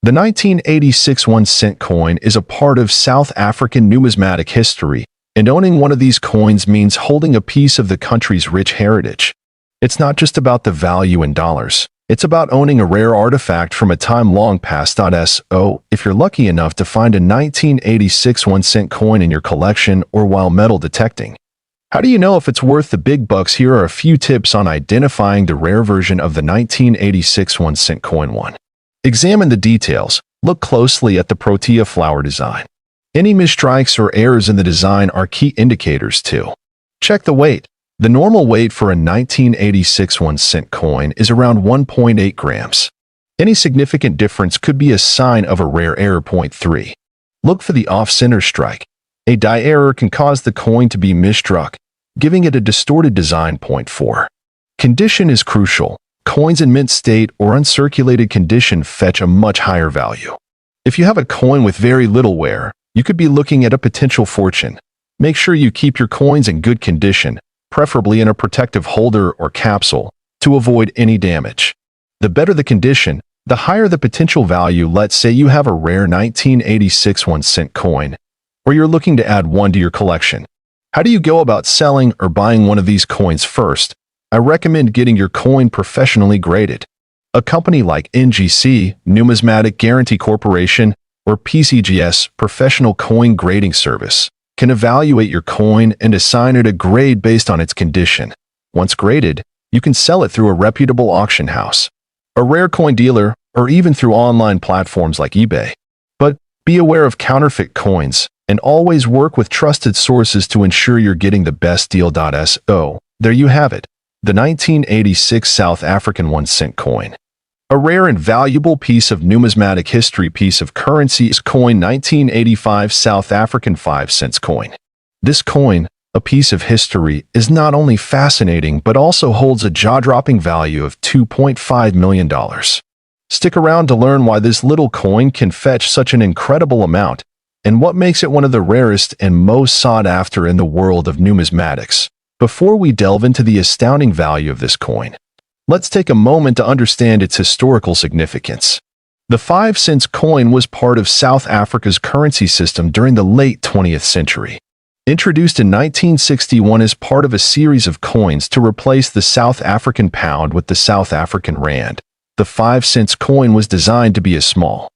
The 1986 1-cent coin is a part of South African numismatic history, and owning one of these coins means holding a piece of the country's rich heritage. It's not just about the value in dollars. It's about owning a rare artifact from a time long past. So, if you're lucky enough to find a 1986 1-cent coin in your collection or while metal detecting, how do you know if it's worth the big bucks? Here are a few tips on identifying the rare version of the 1986 1-cent coin. 1. Examine the details. Look closely at the protea flower design. Any misstrikes or errors in the design are key indicators. 2. Check the weight. The normal weight for a 1986 1-cent coin is around 1.8 grams. Any significant difference could be a sign of a rare error. 3. Look for the off-center strike. A die error can cause the coin to be misstruck, giving it a distorted design. 4. Condition is crucial. Coins in mint state or uncirculated condition fetch a much higher value. If you have a coin with very little wear, you could be looking at a potential fortune. Make sure you keep your coins in good condition, preferably in a protective holder or capsule, to avoid any damage. The better the condition, the higher the potential value. Let's say you have a rare 1986 1-cent coin, or you're looking to add one to your collection. How do you go about selling or buying one of these coins? First, I recommend getting your coin professionally graded. A company like NGC, Numismatic Guarantee Corporation, or PCGS, Professional Coin Grading Service, can evaluate your coin and assign it a grade based on its condition. Once graded, you can sell it through a reputable auction house, a rare coin dealer, or even through online platforms like eBay. But be aware of counterfeit coins, and always work with trusted sources to ensure you're getting the best deal. So, there you have it, the 1986 South African 1-cent coin. A rare and valuable piece of numismatic history. Piece of currency is coin 1985 South African 5-cent coin. This coin, a piece of history, is not only fascinating but also holds a jaw-dropping value of $2.5 million. Stick around to learn why this little coin can fetch such an incredible amount and what makes it one of the rarest and most sought after in the world of numismatics. Before we delve into the astounding value of this coin, let's take a moment to understand its historical significance. The 5-cent coin was part of South Africa's currency system during the late 20th century. Introduced in 1961 as part of a series of coins to replace the South African pound with the South African rand, the 5-cent coin was designed to be a small,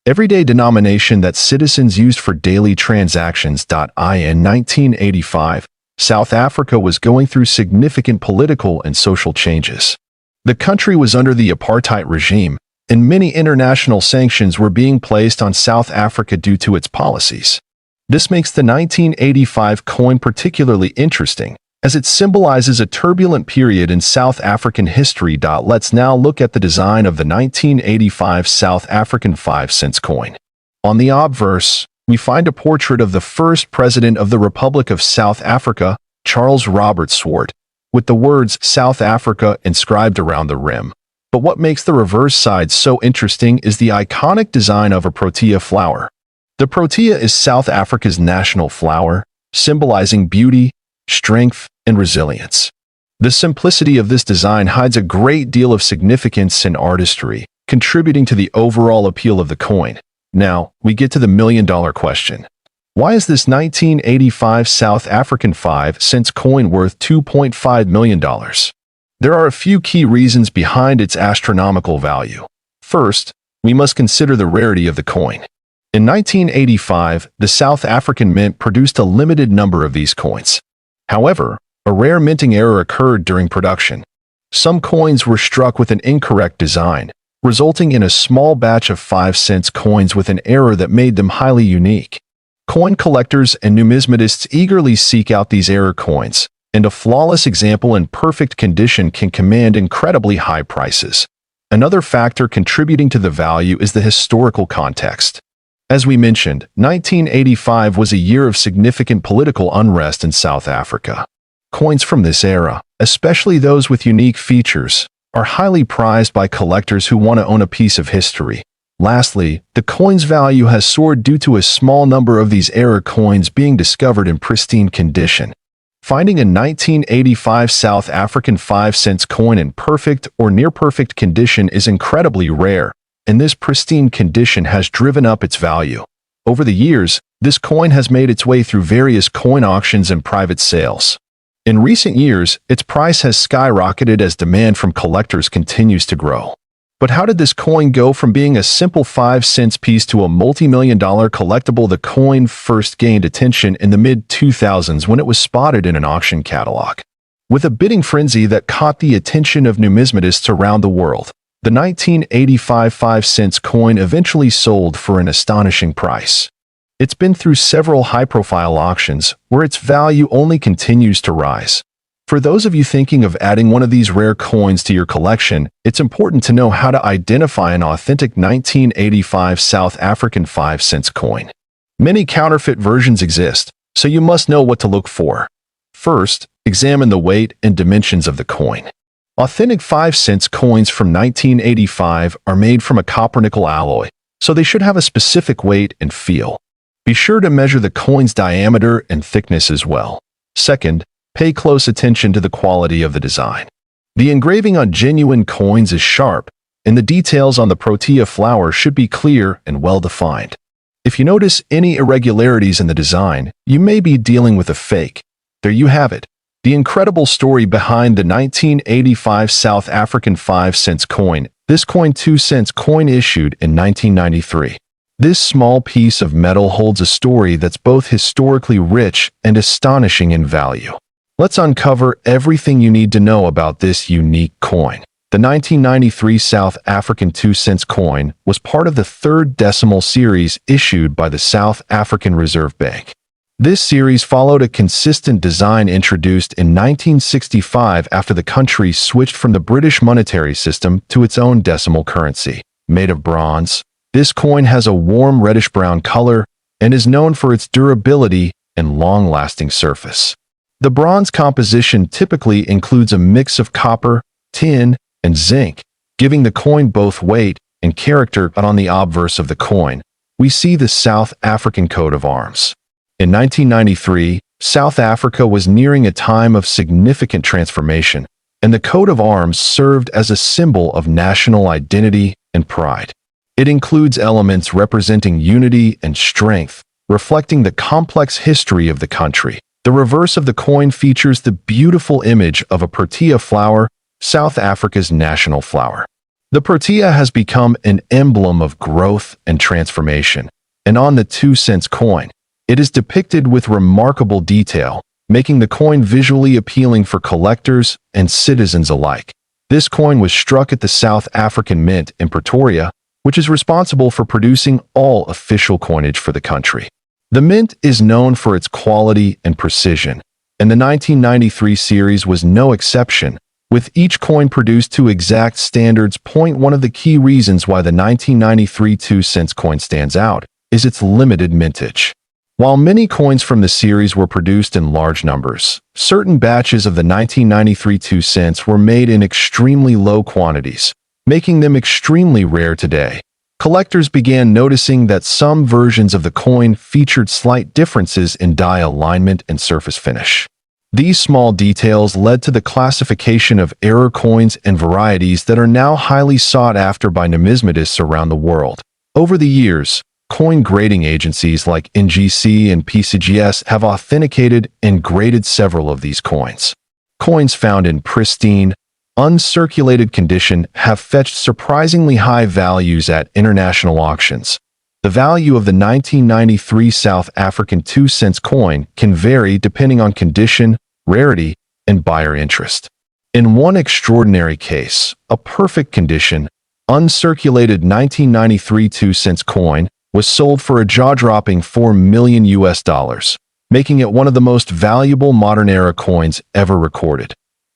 everyday denomination that citizens used for daily transactions. In 1985, South Africa was going through significant political and social changes. The country was under the apartheid regime, and many international sanctions were being placed on South Africa due to its policies. This makes the 1985 coin particularly interesting, as it symbolizes a turbulent period in South African history. Let's now look at the design of the 1985 South African 5-cent coin. On the obverse, we find a portrait of the first president of the Republic of South Africa, Charles Robert Swart, with the words South Africa inscribed around the rim. But what makes the reverse side so interesting is the iconic design of a protea flower. The protea is South Africa's national flower, symbolizing beauty, strength, and resilience. The simplicity of this design hides a great deal of significance and artistry, contributing to the overall appeal of the coin. Now, we get to the million-dollar question. Why is this 1985 South African 5-cent coin worth $2.5 million? There are a few key reasons behind its astronomical value. First, we must consider the rarity of the coin. In 1985, the South African Mint produced a limited number of these coins. However, a rare minting error occurred during production. Some coins were struck with an incorrect design, resulting in a small batch of 5-cent coins with an error that made them highly unique. Coin collectors and numismatists eagerly seek out these error coins, and a flawless example in perfect condition can command incredibly high prices. Another factor contributing to the value is the historical context. As we mentioned, 1985 was a year of significant political unrest in South Africa. Coins from this era, especially those with unique features, are highly prized by collectors who want to own a piece of history. Lastly, the coin's value has soared due to a small number of these error coins being discovered in pristine condition. Finding a 1985 South African 5-cent coin in perfect or near-perfect condition is incredibly rare, and this pristine condition has driven up its value. Over the years, this coin has made its way through various coin auctions and private sales. In recent years, its price has skyrocketed as demand from collectors continues to grow. But how did this coin go from being a simple 5-cent piece to a multi-million-dollar collectible? The coin first gained attention in the mid-2000s when it was spotted in an auction catalog. With a bidding frenzy that caught the attention of numismatists around the world, the 1985 5-cent coin eventually sold for an astonishing price. It's been through several high-profile auctions, where its value only continues to rise. For those of you thinking of adding one of these rare coins to your collection, it's important to know how to identify an authentic 1985 South African 5-cent coin. Many counterfeit versions exist, so you must know what to look for. First, examine the weight and dimensions of the coin. Authentic 5-cent coins from 1985 are made from a copper-nickel alloy, so they should have a specific weight and feel. Be sure to measure the coin's diameter and thickness as well. Second, pay close attention to the quality of the design. The engraving on genuine coins is sharp, and the details on the protea flower should be clear and well-defined. If you notice any irregularities in the design, you may be dealing with a fake. There you have it. The incredible story behind the 1985 South African 5-cent coin. This coin 2-cent coin issued in 1993. This small piece of metal holds a story that's both historically rich and astonishing in value. Let's uncover everything you need to know about this unique coin. The 1993 South African 2-cent coin was part of the third decimal series issued by the South African Reserve Bank. This series followed a consistent design introduced in 1965 after the country switched from the British monetary system to its own decimal currency. Made of bronze, this coin has a warm reddish-brown color and is known for its durability and long-lasting surface. The bronze composition typically includes a mix of copper, tin, and zinc, giving the coin both weight and character. On the obverse of the coin, we see the South African coat of arms. In 1993, South Africa was nearing a time of significant transformation, and the coat of arms served as a symbol of national identity and pride. It includes elements representing unity and strength, reflecting the complex history of the country. The reverse of the coin features the beautiful image of a protea flower, South Africa's national flower. The protea has become an emblem of growth and transformation, and on the 2-cent coin, it is depicted with remarkable detail, making the coin visually appealing for collectors and citizens alike. This coin was struck at the South African Mint in Pretoria, which is responsible for producing all official coinage for the country. The mint is known for its quality and precision, and the 1993 series was no exception, with each coin produced to exact standards. One of the key reasons why the 1993 2-cent coin stands out is its limited mintage. While many coins from the series were produced in large numbers, certain batches of the 1993 2 cents were made in extremely low quantities, making them extremely rare today. Collectors began noticing that some versions of the coin featured slight differences in die alignment and surface finish. These small details led to the classification of error coins and varieties that are now highly sought after by numismatists around the world. Over the years, coin grading agencies like NGC and PCGS have authenticated and graded several of these coins. Coins found in pristine, uncirculated condition have fetched surprisingly high values at international auctions. The value of the 1993 South African 2 cents coin can vary depending on condition, rarity, and buyer interest. In one extraordinary case, a perfect condition, uncirculated 1993 2 cents coin was sold for a jaw-dropping $4 million, making it one of the most valuable modern-era coins ever recorded.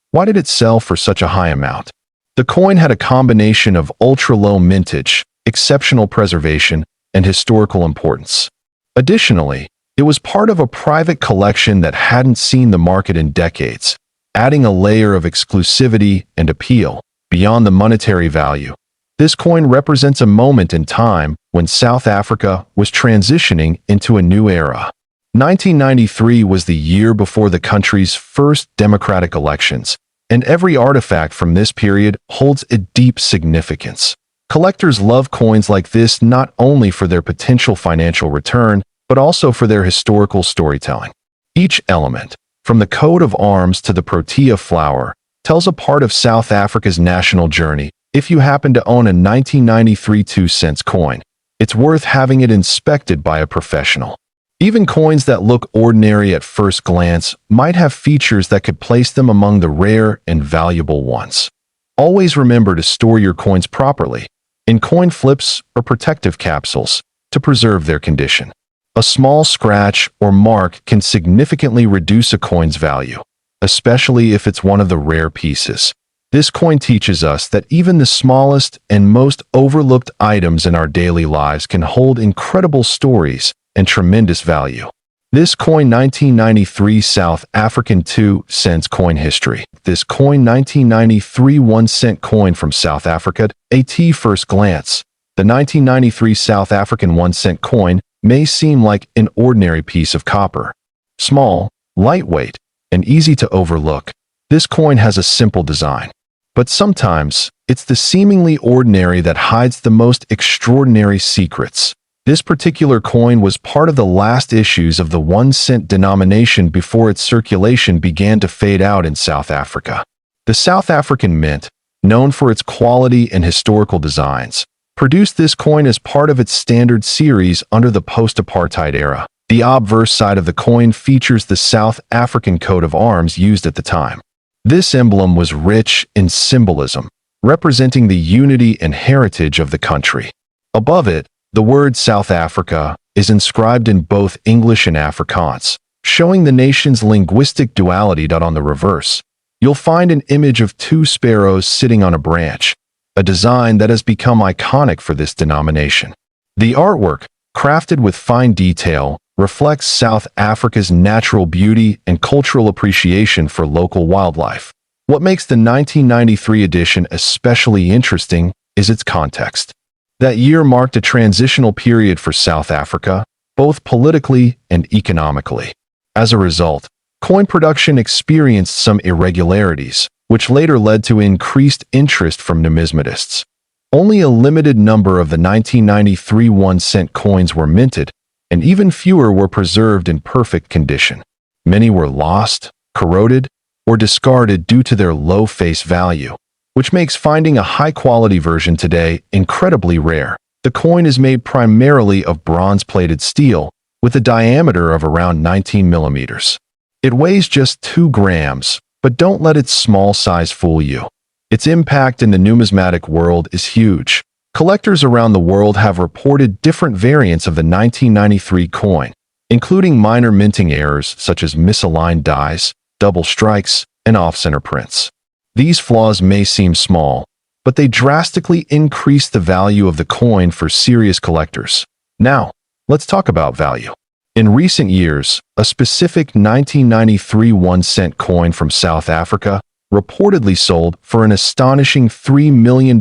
Why did it sell for such a high amount? The coin had a combination of ultra-low mintage, exceptional preservation, and historical importance. Additionally, it was part of a private collection that hadn't seen the market in decades, adding a layer of exclusivity and appeal beyond the monetary value. This coin represents a moment in time when South Africa was transitioning into a new era. 1993 was the year before the country's first democratic elections, and every artifact from this period holds a deep significance. Collectors love coins like this not only for their potential financial return, but also for their historical storytelling. Each element, from the coat of arms to the protea flower, tells a part of South Africa's national journey. If you happen to own a 1993 2 cents coin, it's worth having it inspected by a professional. Even coins that look ordinary at first glance might have features that could place them among the rare and valuable ones. Always remember to store your coins properly, in coin flips or protective capsules, to preserve their condition. A small scratch or mark can significantly reduce a coin's value, especially if it's one of the rare pieces. This coin teaches us that even the smallest and most overlooked items in our daily lives can hold incredible stories and tremendous value. This coin 1993 South African 2 cents coin history. This coin 1993 1 cent coin from South Africa. At first glance, the 1993 South African 1 cent coin may seem like an ordinary piece of copper. Small, lightweight, and easy to overlook, this coin has a simple design. But sometimes, it's the seemingly ordinary that hides the most extraordinary secrets. This particular coin was part of the last issues of the 1 cent denomination before its circulation began to fade out in South Africa. The South African Mint, known for its quality and historical designs, produced this coin as part of its standard series under the post-apartheid era. The obverse side of the coin features the South African coat of arms used at the time. This emblem was rich in symbolism, representing the unity and heritage of the country. Above it, the word South Africa is inscribed in both English and Afrikaans, showing the nation's linguistic duality. On the reverse, you'll find an image of 2 sparrows sitting on a branch, a design that has become iconic for this denomination. The artwork, crafted with fine detail, reflects South Africa's natural beauty and cultural appreciation for local wildlife. What makes the 1993 edition especially interesting is its context. That year marked a transitional period for South Africa, both politically and economically. As a result, coin production experienced some irregularities, which later led to increased interest from numismatists. Only a limited number of the 1993 1 cent coins were minted, and even fewer were preserved in perfect condition. Many were lost, corroded, or discarded due to their low face value, which makes finding a high-quality version today incredibly rare. The coin is made primarily of bronze-plated steel, with a diameter of around 19 millimeters. It weighs just 2 grams, but don't let its small size fool you. Its impact in the numismatic world is huge. Collectors around the world have reported different variants of the 1993 coin, including minor minting errors such as misaligned dies, double strikes, and off-center prints. These flaws may seem small, but they drastically increase the value of the coin for serious collectors. Now, let's talk about value. In recent years, a specific 1993 1-cent coin from South Africa reportedly sold for an astonishing $3 million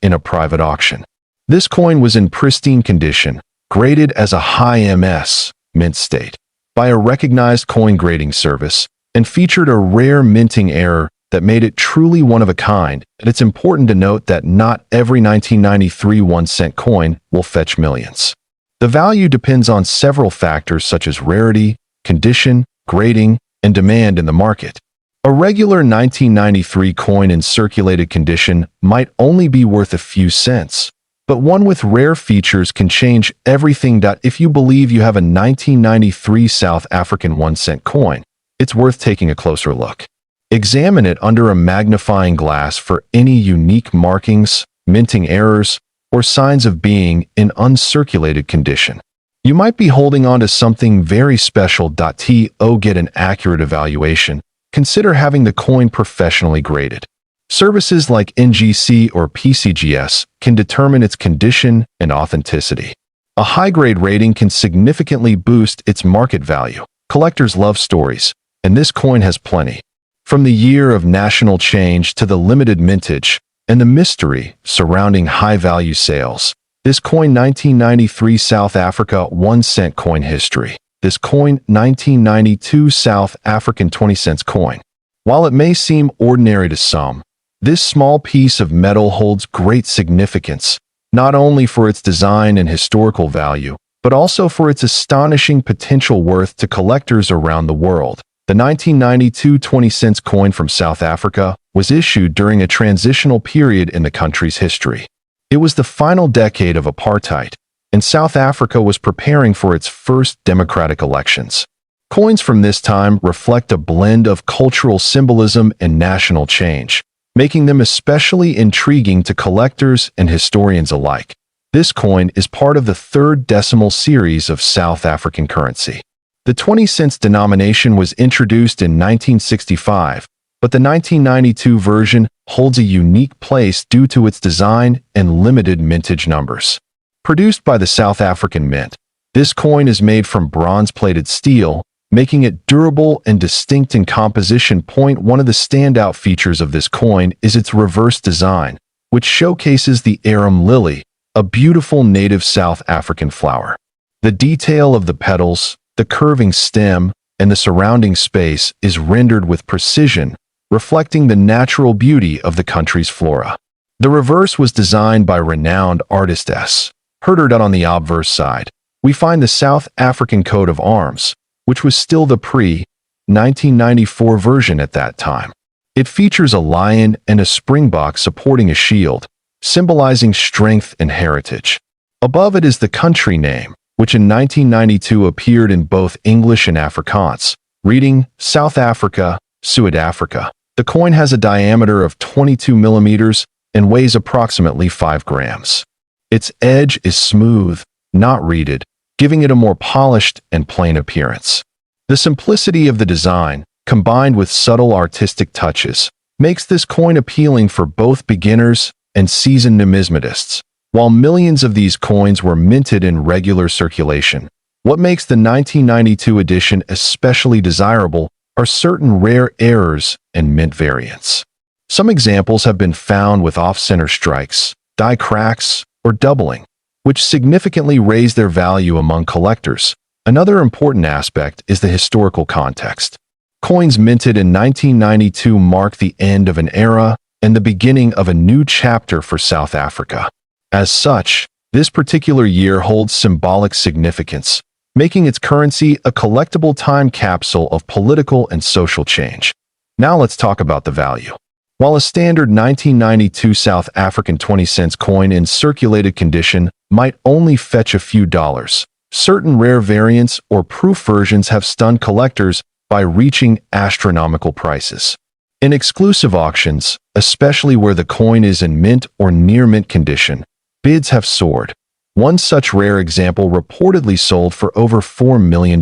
in a private auction. This coin was in pristine condition, graded as a high MS, mint state, by a recognized coin grading service, and featured a rare minting error that made it truly one of a kind. And it's important to note that not every 1993 1-cent coin will fetch millions. The value depends on several factors such as rarity, condition, grading, and demand in the market. A regular 1993 coin in circulated condition might only be worth a few cents, but one with rare features can change everything. If you believe you have a 1993 South African 1-cent coin, it's worth taking a closer look. Examine it under a magnifying glass for any unique markings, minting errors, or signs of being in uncirculated condition. You might be holding on to something very special. To get an accurate evaluation, consider having the coin professionally graded. Services like NGC or PCGS can determine its condition and authenticity. A high-grade rating can significantly boost its market value. Collectors love stories, and this coin has plenty. From the year of national change to the limited mintage, and the mystery surrounding high-value sales. This coin 1993 South Africa 1-cent coin history. This coin 1992 South African 20-cent coin. While it may seem ordinary to some, this small piece of metal holds great significance, not only for its design and historical value, but also for its astonishing potential worth to collectors around the world. The 1992 20-cent coin from South Africa was issued during a transitional period in the country's history. It was the final decade of apartheid, and South Africa was preparing for its first democratic elections. Coins from this time reflect a blend of cultural symbolism and national change, making them especially intriguing to collectors and historians alike. This coin is part of the third decimal series of South African currency. The 20-cent denomination was introduced in 1965, but the 1992 version holds a unique place due to its design and limited mintage numbers. Produced by the South African Mint, this coin is made from bronze-plated steel, making it durable and distinct in composition. One of the standout features of this coin is its reverse design, which showcases the arum lily, a beautiful native South African flower. The detail of the petals, the curving stem, and the surrounding space is rendered with precision, reflecting the natural beauty of the country's flora. The reverse was designed by renowned artist S. Herterd. On the obverse side, we find the South African coat of arms, which was still the pre-1994 version at that time. It features a lion and a springbok supporting a shield, symbolizing strength and heritage. Above it is the country name, which in 1992 appeared in both English and Afrikaans, reading South Africa, Suid-Afrika. The coin has a diameter of 22 millimeters and weighs approximately 5 grams. Its edge is smooth, not reeded, giving it a more polished and plain appearance. The simplicity of the design, combined with subtle artistic touches, makes this coin appealing for both beginners and seasoned numismatists. While millions of these coins were minted in regular circulation, what makes the 1992 edition especially desirable are certain rare errors and mint variants. Some examples have been found with off-center strikes, die cracks, or doubling, which significantly raise their value among collectors. Another important aspect is the historical context. Coins minted in 1992 mark the end of an era and the beginning of a new chapter for South Africa. As such, this particular year holds symbolic significance, making its currency a collectible time capsule of political and social change. Now let's talk about the value. While a standard 1992 South African 20-cent coin in circulated condition might only fetch a few dollars, certain rare variants or proof versions have stunned collectors by reaching astronomical prices. In exclusive auctions, especially where the coin is in mint or near mint condition, bids have soared. One such rare example reportedly sold for over $4 million.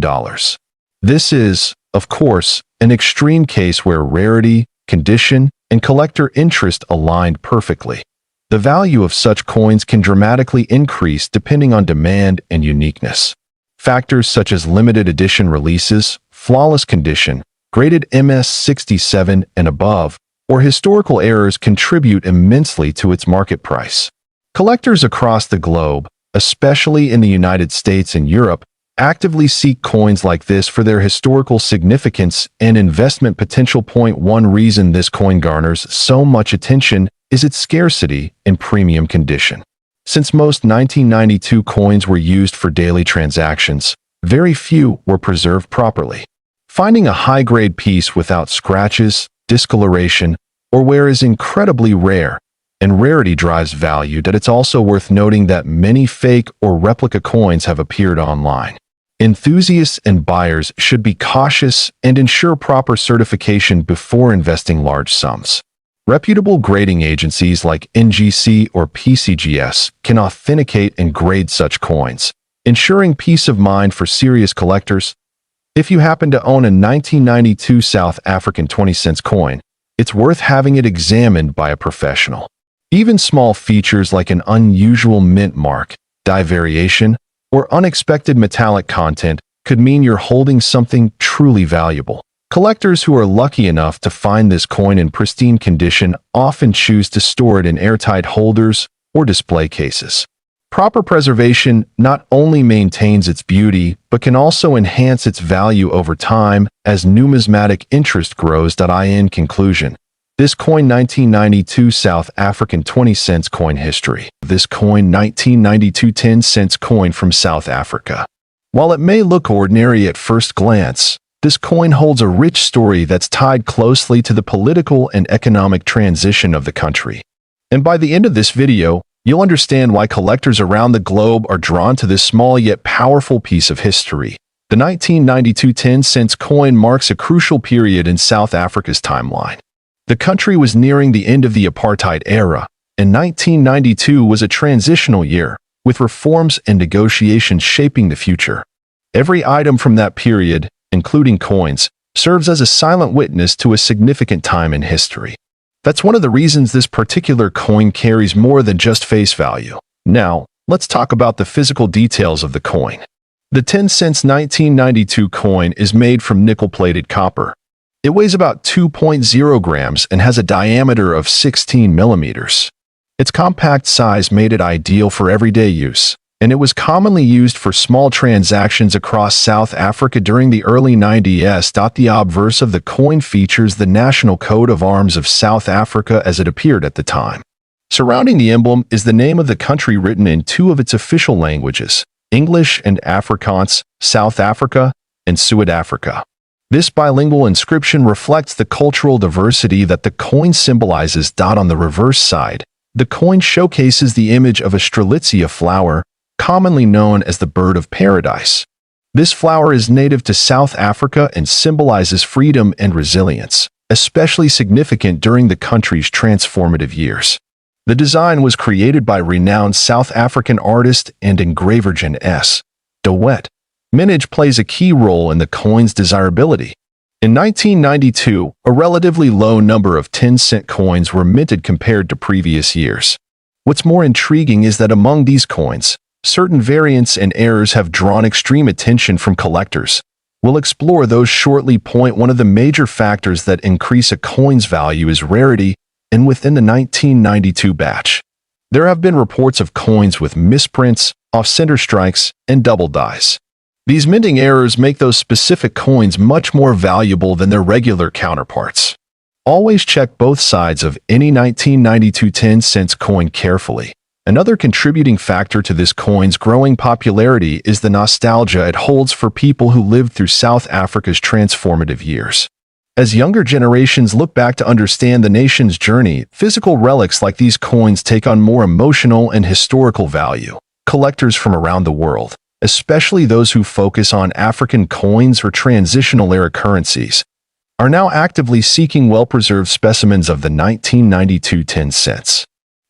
This is, of course, an extreme case where rarity, condition, and collector interest aligned perfectly. The value of such coins can dramatically increase depending on demand and uniqueness. Factors such as limited edition releases, flawless condition, graded MS-67 and above, or historical errors contribute immensely to its market price. Collectors across the globe, especially in the United States and Europe, actively seek coins like this for their historical significance and investment potential. One reason this coin garners so much attention is its scarcity and premium condition. Since most 1992 coins were used for daily transactions, very few were preserved properly. Finding a high-grade piece without scratches, discoloration, or wear is incredibly rare, and rarity drives value. That it's also worth noting that many fake or replica coins have appeared online. Enthusiasts and buyers should be cautious and ensure proper certification before investing large sums. Reputable grading agencies like NGC or PCGS can authenticate and grade such coins, ensuring peace of mind for serious collectors. If you happen to own a 1992 South African 20-cent coin, it's worth having it examined by a professional. Even small features like an unusual mint mark, die variation, or unexpected metallic content could mean you're holding something truly valuable. Collectors who are lucky enough to find this coin in pristine condition often choose to store it in airtight holders or display cases. Proper preservation not only maintains its beauty, but can also enhance its value over time as numismatic interest grows. In conclusion, this coin 1992 South African 20-cent coin history. This coin 1992 10-cent coin from South Africa. While it may look ordinary at first glance, this coin holds a rich story that's tied closely to the political and economic transition of the country. And by the end of this video, you'll understand why collectors around the globe are drawn to this small yet powerful piece of history. The 1992 10-cent coin marks a crucial period in South Africa's timeline. The country was nearing the end of the apartheid era, and 1992 was a transitional year, with reforms and negotiations shaping the future. Every item from that period, including coins, serves as a silent witness to a significant time in history. That's one of the reasons this particular coin carries more than just face value. Now, let's talk about the physical details of the coin. The 10-cent 1992 coin is made from nickel-plated copper. It weighs about 2.0 grams and has a diameter of 16 millimeters. Its compact size made it ideal for everyday use, and it was commonly used for small transactions across South Africa during the early 90s. The obverse of the coin features the national coat of arms of South Africa as it appeared at the time. Surrounding the emblem is the name of the country written in two of its official languages, English and Afrikaans, South Africa and Suid-Africa. This bilingual inscription reflects the cultural diversity that the coin symbolizes. On the reverse side, the coin showcases the image of a strelitzia flower, commonly known as the bird of paradise. This flower is native to South Africa and symbolizes freedom and resilience, especially significant during the country's transformative years. The design was created by renowned South African artist and engraver Jan S. de Wet. Mintage plays a key role in the coin's desirability. In 1992, a relatively low number of 10-cent coins were minted compared to previous years. What's more intriguing is that among these coins, certain variants and errors have drawn extreme attention from collectors. We'll explore those shortly. One of the major factors that increase a coin's value is rarity, and within the 1992 batch, there have been reports of coins with misprints, off-center strikes, and double dies. These minting errors make those specific coins much more valuable than their regular counterparts. Always check both sides of any 1992 10-cent coin carefully. Another contributing factor to this coin's growing popularity is the nostalgia it holds for people who lived through South Africa's transformative years. As younger generations look back to understand the nation's journey, physical relics like these coins take on more emotional and historical value. Collectors from around the world, especially those who focus on African coins or transitional-era currencies, are now actively seeking well-preserved specimens of the 1992 10 cents.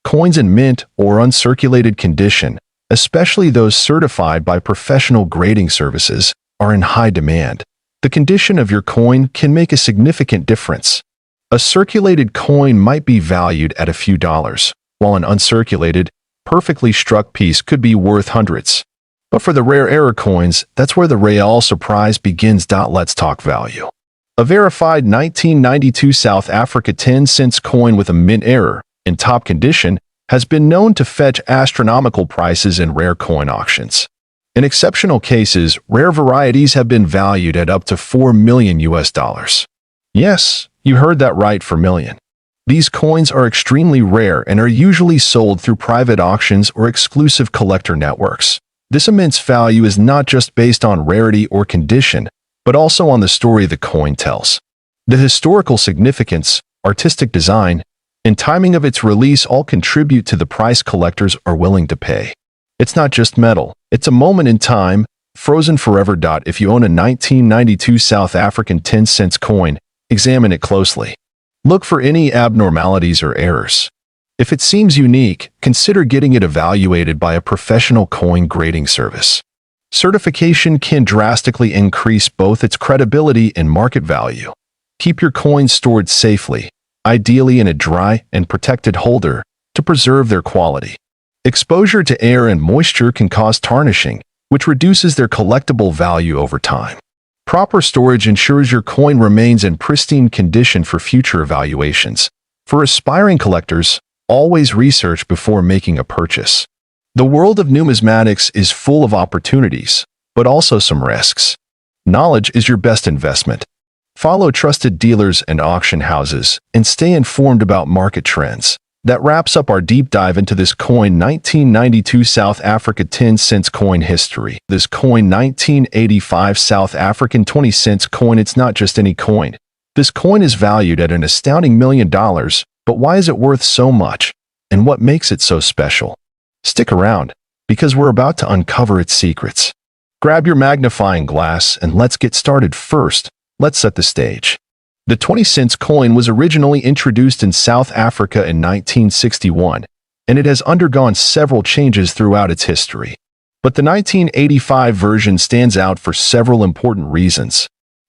Coins in mint or uncirculated condition especially those certified by professional grading services, are in high demand. The condition of your coin can make a significant difference. A circulated coin might be valued at a few dollars, while an uncirculated, perfectly struck piece could be worth hundreds. But for the rare error coins, that's where the real surprise begins. Let's talk value. A verified 1992 South Africa 10-cent coin with a mint error, in top condition, has been known to fetch astronomical prices in rare coin auctions. In exceptional cases, rare varieties have been valued at up to $4 million. Yes, you heard that right, for million. These coins are extremely rare and are usually sold through private auctions or exclusive collector networks. This immense value is not just based on rarity or condition, but also on the story the coin tells. The historical significance, artistic design, and timing of its release all contribute to the price collectors are willing to pay. It's not just metal, it's a moment in time, frozen forever. If you own a 1992 South African 10-cent coin, examine it closely. Look for any abnormalities or errors. If it seems unique, consider getting it evaluated by a professional coin grading service. Certification can drastically increase both its credibility and market value. Keep your coins stored safely, ideally in a dry and protected holder, to preserve their quality. Exposure to air and moisture can cause tarnishing, which reduces their collectible value over time. Proper storage ensures your coin remains in pristine condition for future evaluations. For aspiring collectors, always research before making a purchase. The world of numismatics is full of opportunities, but also some risks. Knowledge is your best investment. Follow trusted dealers and auction houses, and stay informed about market trends. That wraps up our deep dive into this coin 1992 South Africa 10-cent coin history. This coin 1985 South African 20-cent coin, it's not just any coin. This coin is valued at an astounding $1 million, but why is it worth so much? And what makes it so special? Stick around, because we're about to uncover its secrets. Grab your magnifying glass and let's get started. First, let's set the stage. The 20-cent coin was originally introduced in South Africa in 1961, and it has undergone several changes throughout its history. But the 1985 version stands out for several important reasons.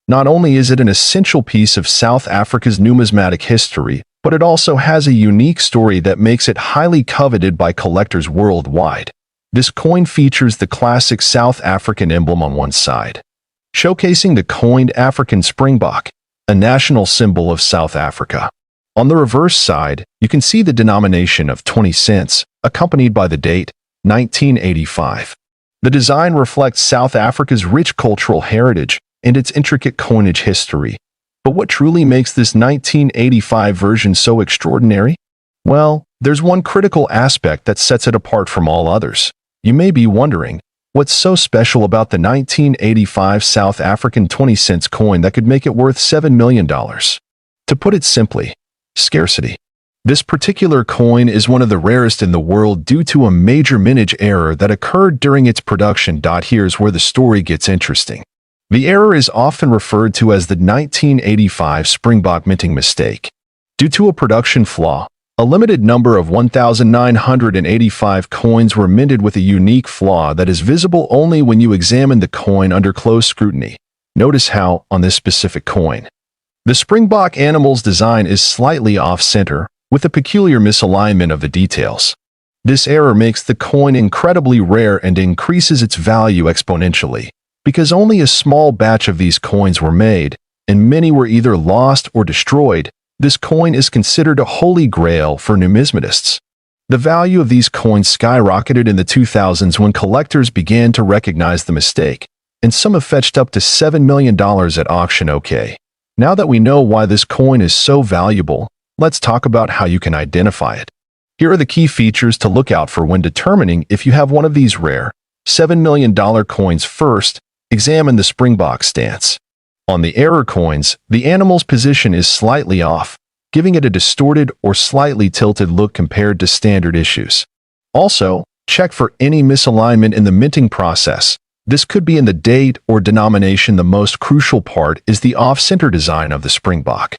Not only is it an essential piece of South Africa's numismatic history, but it also has a unique story that makes it highly coveted by collectors worldwide. This coin features the classic South African emblem on one side, showcasing the coined African springbok, a national symbol of South Africa. On the reverse side, you can see the denomination of 20 cents, accompanied by the date, 1985. The design reflects South Africa's rich cultural heritage and its intricate coinage history. But what truly makes this 1985 version so extraordinary? Well, there's one critical aspect that sets it apart from all others. You may be wondering, what's so special about the 1985 South African 20-cent coin that could make it worth $7 million? To put it simply, scarcity. This particular coin is one of the rarest in the world due to a major mintage error that occurred during its production. Here's where the story gets interesting. The error is often referred to as the 1985 Springbok minting mistake. Due to a production flaw, a limited number of 1,985 coins were minted with a unique flaw that is visible only when you examine the coin under close scrutiny. Notice how, on this specific coin, the Springbok animal's design is slightly off-center, with a peculiar misalignment of the details. This error makes the coin incredibly rare and increases its value exponentially. Because only a small batch of these coins were made, and many were either lost or destroyed, this coin is considered a holy grail for numismatists. The value of these coins skyrocketed in the 2000s when collectors began to recognize the mistake, and some have fetched up to $7 million at auction. Okay, now that we know why this coin is so valuable, let's talk about how you can identify it. Here are the key features to look out for when determining if you have one of these rare $7 million coins. First, examine the Springbok stance. On the error coins, the animal's position is slightly off, giving it a distorted or slightly tilted look compared to standard issues. Also, check for any misalignment in the minting process. This could be in the date or denomination. The most crucial part is the off-center design of the Springbok.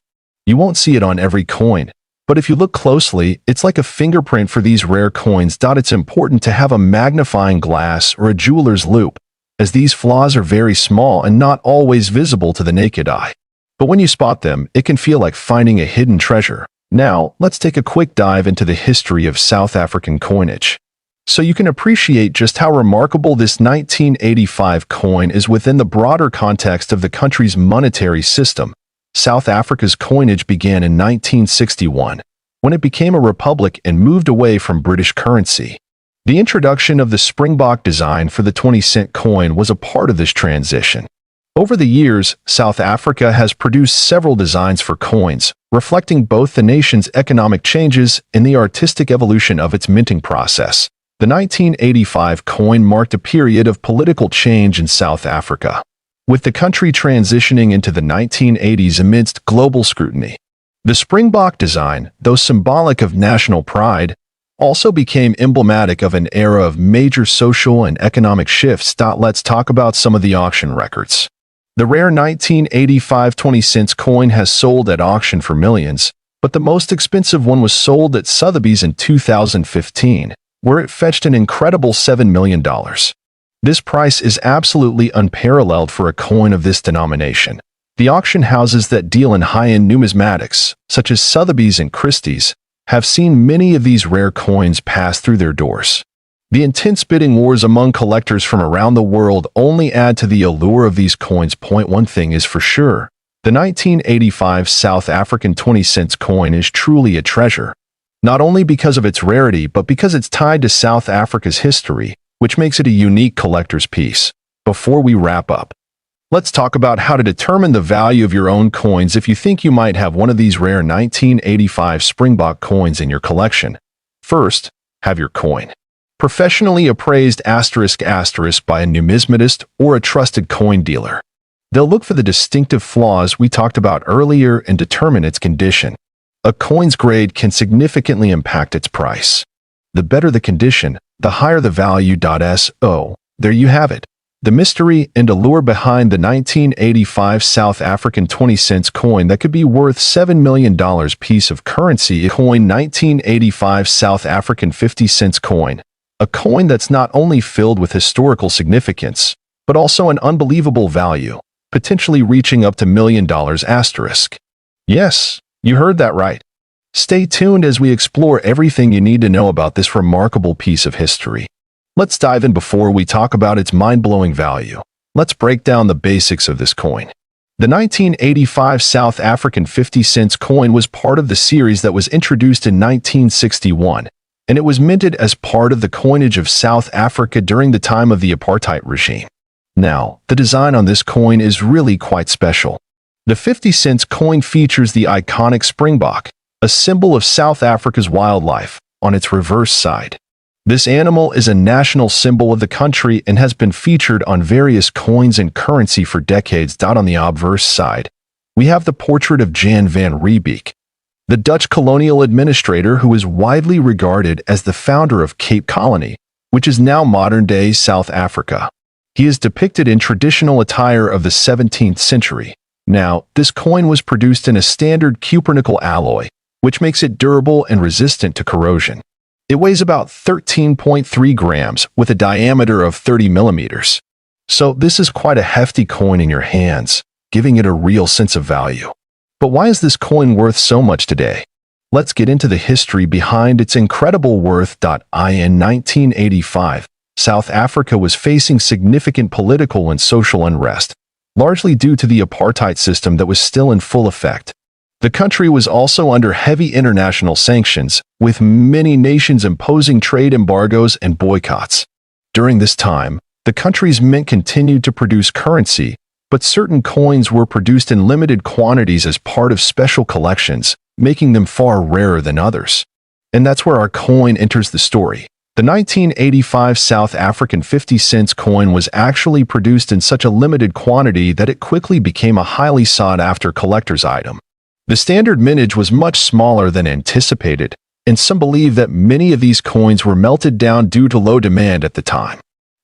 You won't see it on every coin, But if you look closely, it's like a fingerprint for these rare coins. It's important to have a magnifying glass or a jeweler's loupe, as these flaws are very small and not always visible to the naked eye. But when you spot them, it can feel like finding a hidden treasure. Now, let's take a quick dive into the history of South African coinage, so you can appreciate just how remarkable this 1985 coin is within the broader context of the country's monetary system. South Africa's coinage began in 1961, when it became a republic and moved away from British currency. The introduction of the Springbok design for the 20-cent coin was a part of this transition. Over the years, South Africa has produced several designs for coins, reflecting both the nation's economic changes and the artistic evolution of its minting process. The 1985 coin marked a period of political change in South Africa, with the country transitioning into the 1980s amidst global scrutiny. The Springbok design, though symbolic of national pride, also became emblematic of an era of major social and economic shifts. Let's talk about some of the auction records. The rare 1985 20-cent coin has sold at auction for millions, but the most expensive one was sold at Sotheby's in 2015, where it fetched an incredible $7 million. This price is absolutely unparalleled for a coin of this denomination. The auction houses that deal in high-end numismatics, such as Sotheby's and Christie's, have seen many of these rare coins pass through their doors. The intense bidding wars among collectors from around the world only add to the allure of these coins. One thing is for sure, the 1985 South African 20-cent coin is truly a treasure, not only because of its rarity but because it's tied to South Africa's history, which makes it a unique collector's piece. Before we wrap up, let's talk about how to determine the value of your own coins if you think you might have one of these rare 1985 Springbok coins in your collection. First, have your coin professionally appraised *** by a numismatist or a trusted coin dealer. They'll look for the distinctive flaws we talked about earlier and determine its condition. A coin's grade can significantly impact its price. The better the condition, the higher the value. So, there you have it. The mystery and allure behind the 1985 South African 20-cent coin that could be worth $7 million piece of currency. Coin 1985 South African 50-cent coin. A coin that's not only filled with historical significance, but also an unbelievable value, potentially reaching up to $1 million. Yes, you heard that right. Stay tuned as we explore everything you need to know about this remarkable piece of history. Let's dive in. Before we talk about its mind-blowing value, let's break down the basics of this coin. The 1985 South African 50-cent coin was part of the series that was introduced in 1961, and it was minted as part of the coinage of South Africa during the time of the apartheid regime. Now, the design on this coin is really quite special. The 50-cent coin features the iconic Springbok, a symbol of South Africa's wildlife, on its reverse side. This animal is a national symbol of the country and has been featured on various coins and currency for decades. On the obverse side, we have the portrait of Jan van Riebeeck, the Dutch colonial administrator who is widely regarded as the founder of Cape Colony, which is now modern-day South Africa. He is depicted in traditional attire of the 17th century. Now, this coin was produced in a standard cupronickel alloy, which makes it durable and resistant to corrosion. It weighs about 13.3 grams with a diameter of 30 millimeters. So this is quite a hefty coin in your hands, giving it a real sense of value. But why is this coin worth so much today? Let's get into the history behind its incredible worth. In 1985, South Africa was facing significant political and social unrest, largely due to the apartheid system that was still in full effect. The country was also under heavy international sanctions, with many nations imposing trade embargoes and boycotts. During this time, the country's mint continued to produce currency, but certain coins were produced in limited quantities as part of special collections, making them far rarer than others. And that's where our coin enters the story. The 1985 South African 50-cent coin was actually produced in such a limited quantity that it quickly became a highly sought-after collector's item. The standard mintage was much smaller than anticipated, and some believe that many of these coins were melted down due to low demand at the time.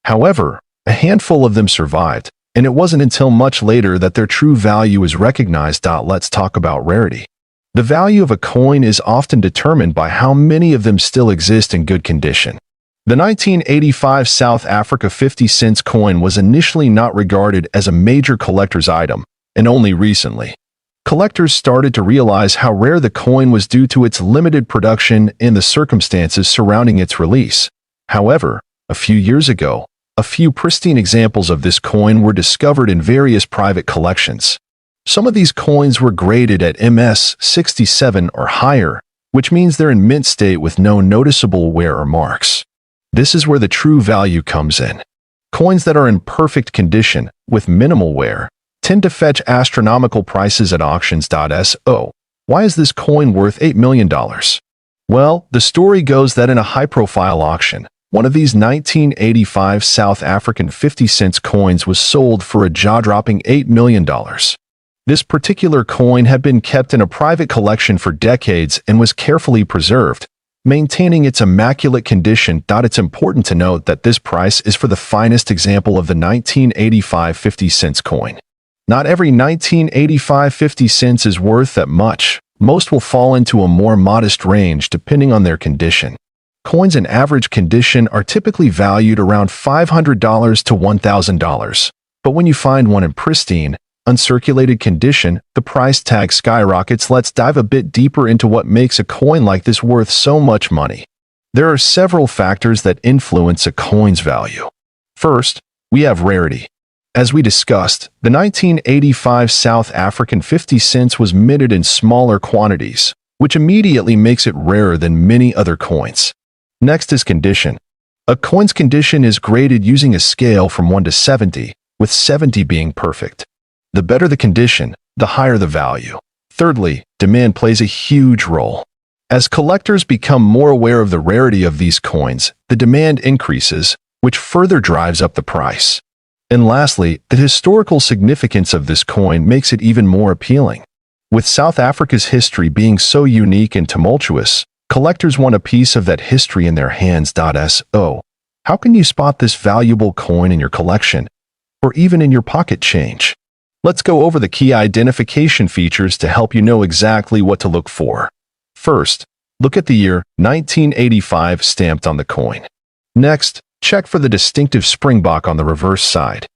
However, a handful of them survived, and it wasn't until much later that their true value is recognized. Let's talk about rarity. The value of a coin is often determined by how many of them still exist in good condition. The 1985 South Africa 50-cent coin was initially not regarded as a major collector's item, and only recently, collectors started to realize how rare the coin was due to its limited production and the circumstances surrounding its release. However, a few years ago, a few pristine examples of this coin were discovered in various private collections. Some of these coins were graded at MS 67 or higher, which means they're in mint state with no noticeable wear or marks. This is where the true value comes in. Coins that are in perfect condition, with minimal wear, tend to fetch astronomical prices at auctions. So, why is this coin worth $8 million? Well, the story goes that in a high-profile auction, one of these 1985 South African 50-cent coins was sold for a jaw-dropping $8 million. This particular coin had been kept in a private collection for decades and was carefully preserved, maintaining its immaculate condition. It's important to note that this price is for the finest example of the 1985 50-cent coin. Not every 1985 50 cents is worth that much. Most will fall into a more modest range depending on their condition. Coins in average condition are typically valued around $500 to $1,000, but when you find one in pristine, uncirculated condition, the price tag skyrockets. Let's dive a bit deeper into what makes a coin like this worth so much money. There are several factors that influence a coin's value. First, we have rarity. As we discussed, the 1985 South African 50 cents was minted in smaller quantities, which immediately makes it rarer than many other coins. Next is condition. A coin's condition is graded using a scale from 1 to 70, with 70 being perfect. The better the condition, the higher the value. Thirdly, demand plays a huge role. As collectors become more aware of the rarity of these coins, the demand increases, which further drives up the price. And lastly, the historical significance of this coin makes it even more appealing. With South Africa's history being so unique and tumultuous, collectors want a piece of that history in their hands. So, how can you spot this valuable coin in your collection, or even in your pocket change? Let's go over the key identification features to help you know exactly what to look for. First, look at the year 1985 stamped on the coin. Next, check for the distinctive springbok on the reverse side.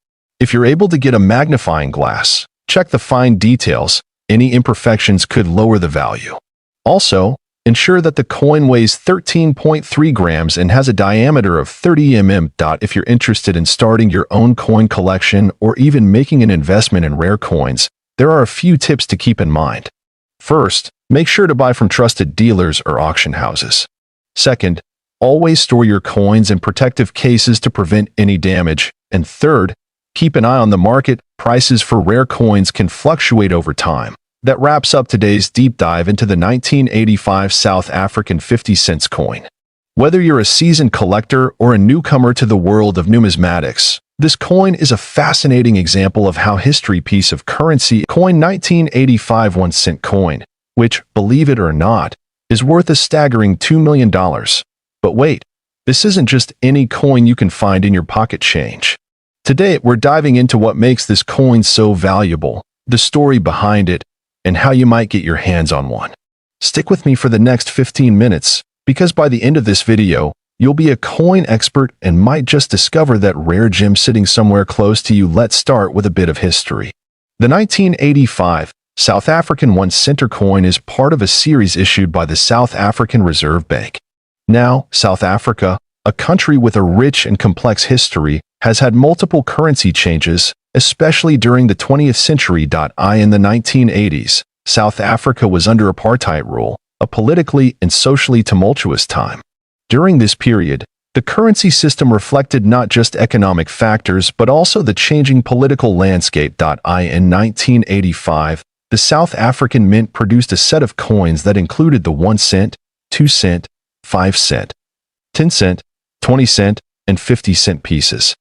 If you're able to get a magnifying glass, check the fine details. Any imperfections could lower the value. Also, ensure that the coin weighs 13.3 grams and has a diameter of 30 mm. If you're interested in starting your own coin collection or even making an investment in rare coins, there are a few tips to keep in mind. First, make sure to buy from trusted dealers or auction houses. Second, always store your coins in protective cases to prevent any damage. And third, keep an eye on the market. Prices for rare coins can fluctuate over time. That wraps up today's deep dive into the 1985 South African 50 cents coin. Whether you're a seasoned collector or a newcomer to the world of numismatics, this coin is a fascinating example of how history piece of currency. Coin 1985 1 cent coin, which, believe it or not, is worth a staggering $2 million. But wait, this isn't just any coin you can find in your pocket change. Today, we're diving into what makes this coin so valuable, the story behind it, and how you might get your hands on one. Stick with me for the next 15 minutes, because by the end of this video, you'll be a coin expert and might just discover that rare gem sitting somewhere close to you. Let's start with a bit of history. The 1985 South African 1 cent coin is part of a series issued by the South African Reserve Bank. Now, South Africa, a country with a rich and complex history, has had multiple currency changes, especially during the 20th century. In the 1980s, South Africa was under apartheid rule, a politically and socially tumultuous time. During this period, the currency system reflected not just economic factors but also the changing political landscape. In 1985, the South African Mint produced a set of coins that included the 1 cent, 2 cent, 5 cent, 10 cent, 20 cent, and 50 cent pieces.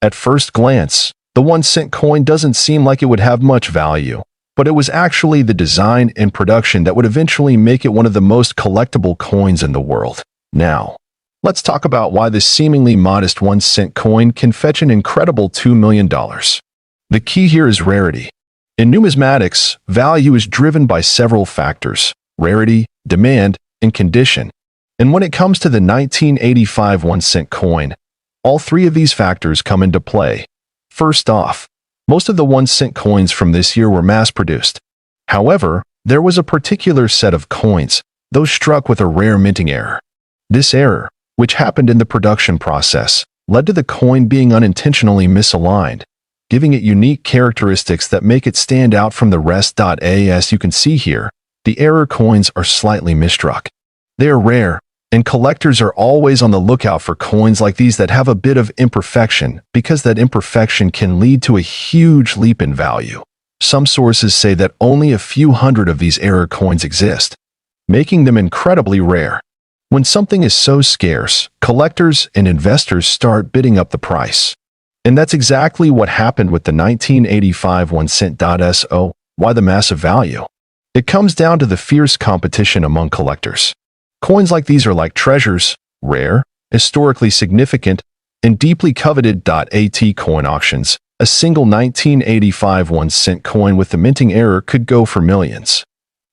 At first glance, the 1 cent coin doesn't seem like it would have much value, but it was actually the design and production that would eventually make it one of the most collectible coins in the world. Now, let's talk about why this seemingly modest 1 cent coin can fetch an incredible $2 million. The key here is rarity. In numismatics, value is driven by several factors. rarity, demand, and condition. And when it comes to the 1985 1-cent coin, all three of these factors come into play. First off, most of the 1-cent coins from this year were mass-produced. However, there was a particular set of coins, those struck with a rare minting error. This error, which happened in the production process, led to the coin being unintentionally misaligned, giving it unique characteristics that make it stand out from the rest. As you can see here, the error coins are slightly misstruck. They are rare, and collectors are always on the lookout for coins like these that have a bit of imperfection, because that imperfection can lead to a huge leap in value. Some sources say that only a few hundred of these error coins exist, making them incredibly rare. When something is so scarce, collectors and investors start bidding up the price. And that's exactly what happened with the 1985 1-cent. So, why the massive value? It comes down to the fierce competition among collectors. Coins like these are like treasures, rare, historically significant, and deeply coveted. At coin auctions, a single 1985 1-cent coin with the minting error could go for millions.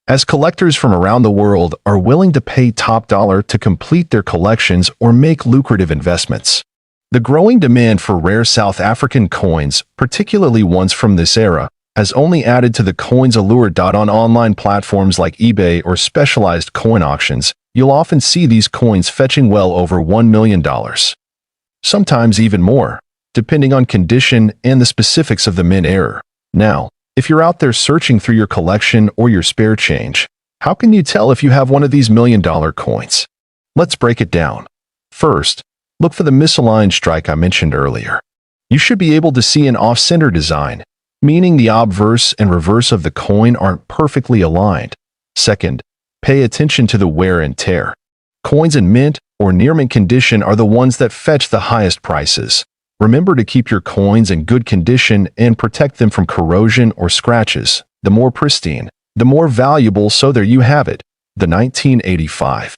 As collectors from around the world are willing to pay top dollar to complete their collections or make lucrative investments. The growing demand for rare South African coins, particularly ones from this era, has only added to the coin's allure. On online platforms like eBay or specialized coin auctions, you'll often see these coins fetching well over $1 million. Sometimes even more, depending on condition and the specifics of the mint error. Now, if you're out there searching through your collection or your spare change, how can you tell if you have one of these $1 million coins? Let's break it down. First, look for the misaligned strike I mentioned earlier. You should be able to see an off-center design, meaning the obverse and reverse of the coin aren't perfectly aligned. Second, pay attention to the wear and tear. Coins in mint or near mint condition are the ones that fetch the highest prices. Remember to keep your coins in good condition and protect them from corrosion or scratches. The more pristine, the more valuable. So there you have it, the 1985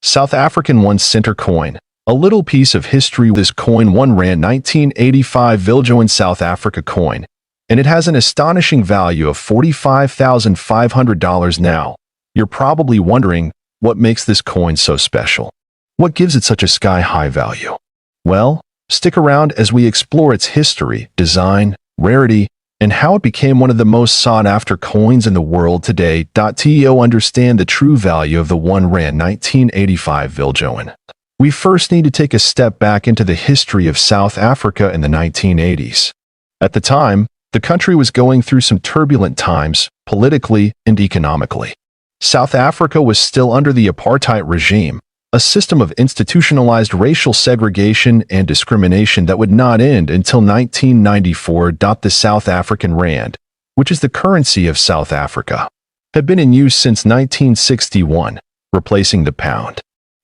South African 1-cent coin. A little piece of history. This coin 1 Rand 1985 Viljoen South Africa coin, and it has an astonishing value of $45,500 now. You're probably wondering, what makes this coin so special? What gives it such a sky-high value? Well, stick around as we explore its history, design, rarity, and how it became one of the most sought-after coins in the world today. To understand the true value of the 1 Rand 1985 Viljoen, we first need to take a step back into the history of South Africa in the 1980s. At the time, the country was going through some turbulent times, politically and economically. South Africa was still under the apartheid regime, a system of institutionalized racial segregation and discrimination that would not end until 1994. The South African rand, which is the currency of South Africa, had been in use since 1961, replacing the pound.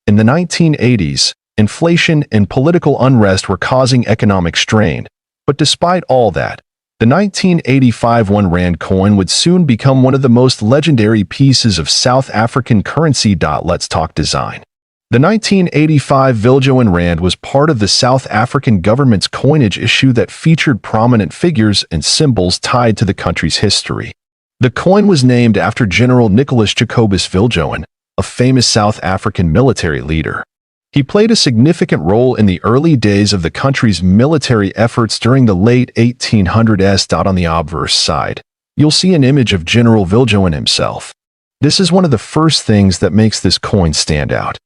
In the 1980s, inflation and political unrest were causing economic strain, but despite all that, the 1985 1 Rand coin would soon become one of the most legendary pieces of South African currency. Let's talk design. The 1985 Viljoen Rand was part of the South African government's coinage issue that featured prominent figures and symbols tied to the country's history. The coin was named after General Nicholas Jacobus Viljoen, a famous South African military leader. He played a significant role in the early days of the country's military efforts during the late 1800s. On the obverse side, you'll see an image of General Viljoen himself. This is one of the first things that makes this coin stand out.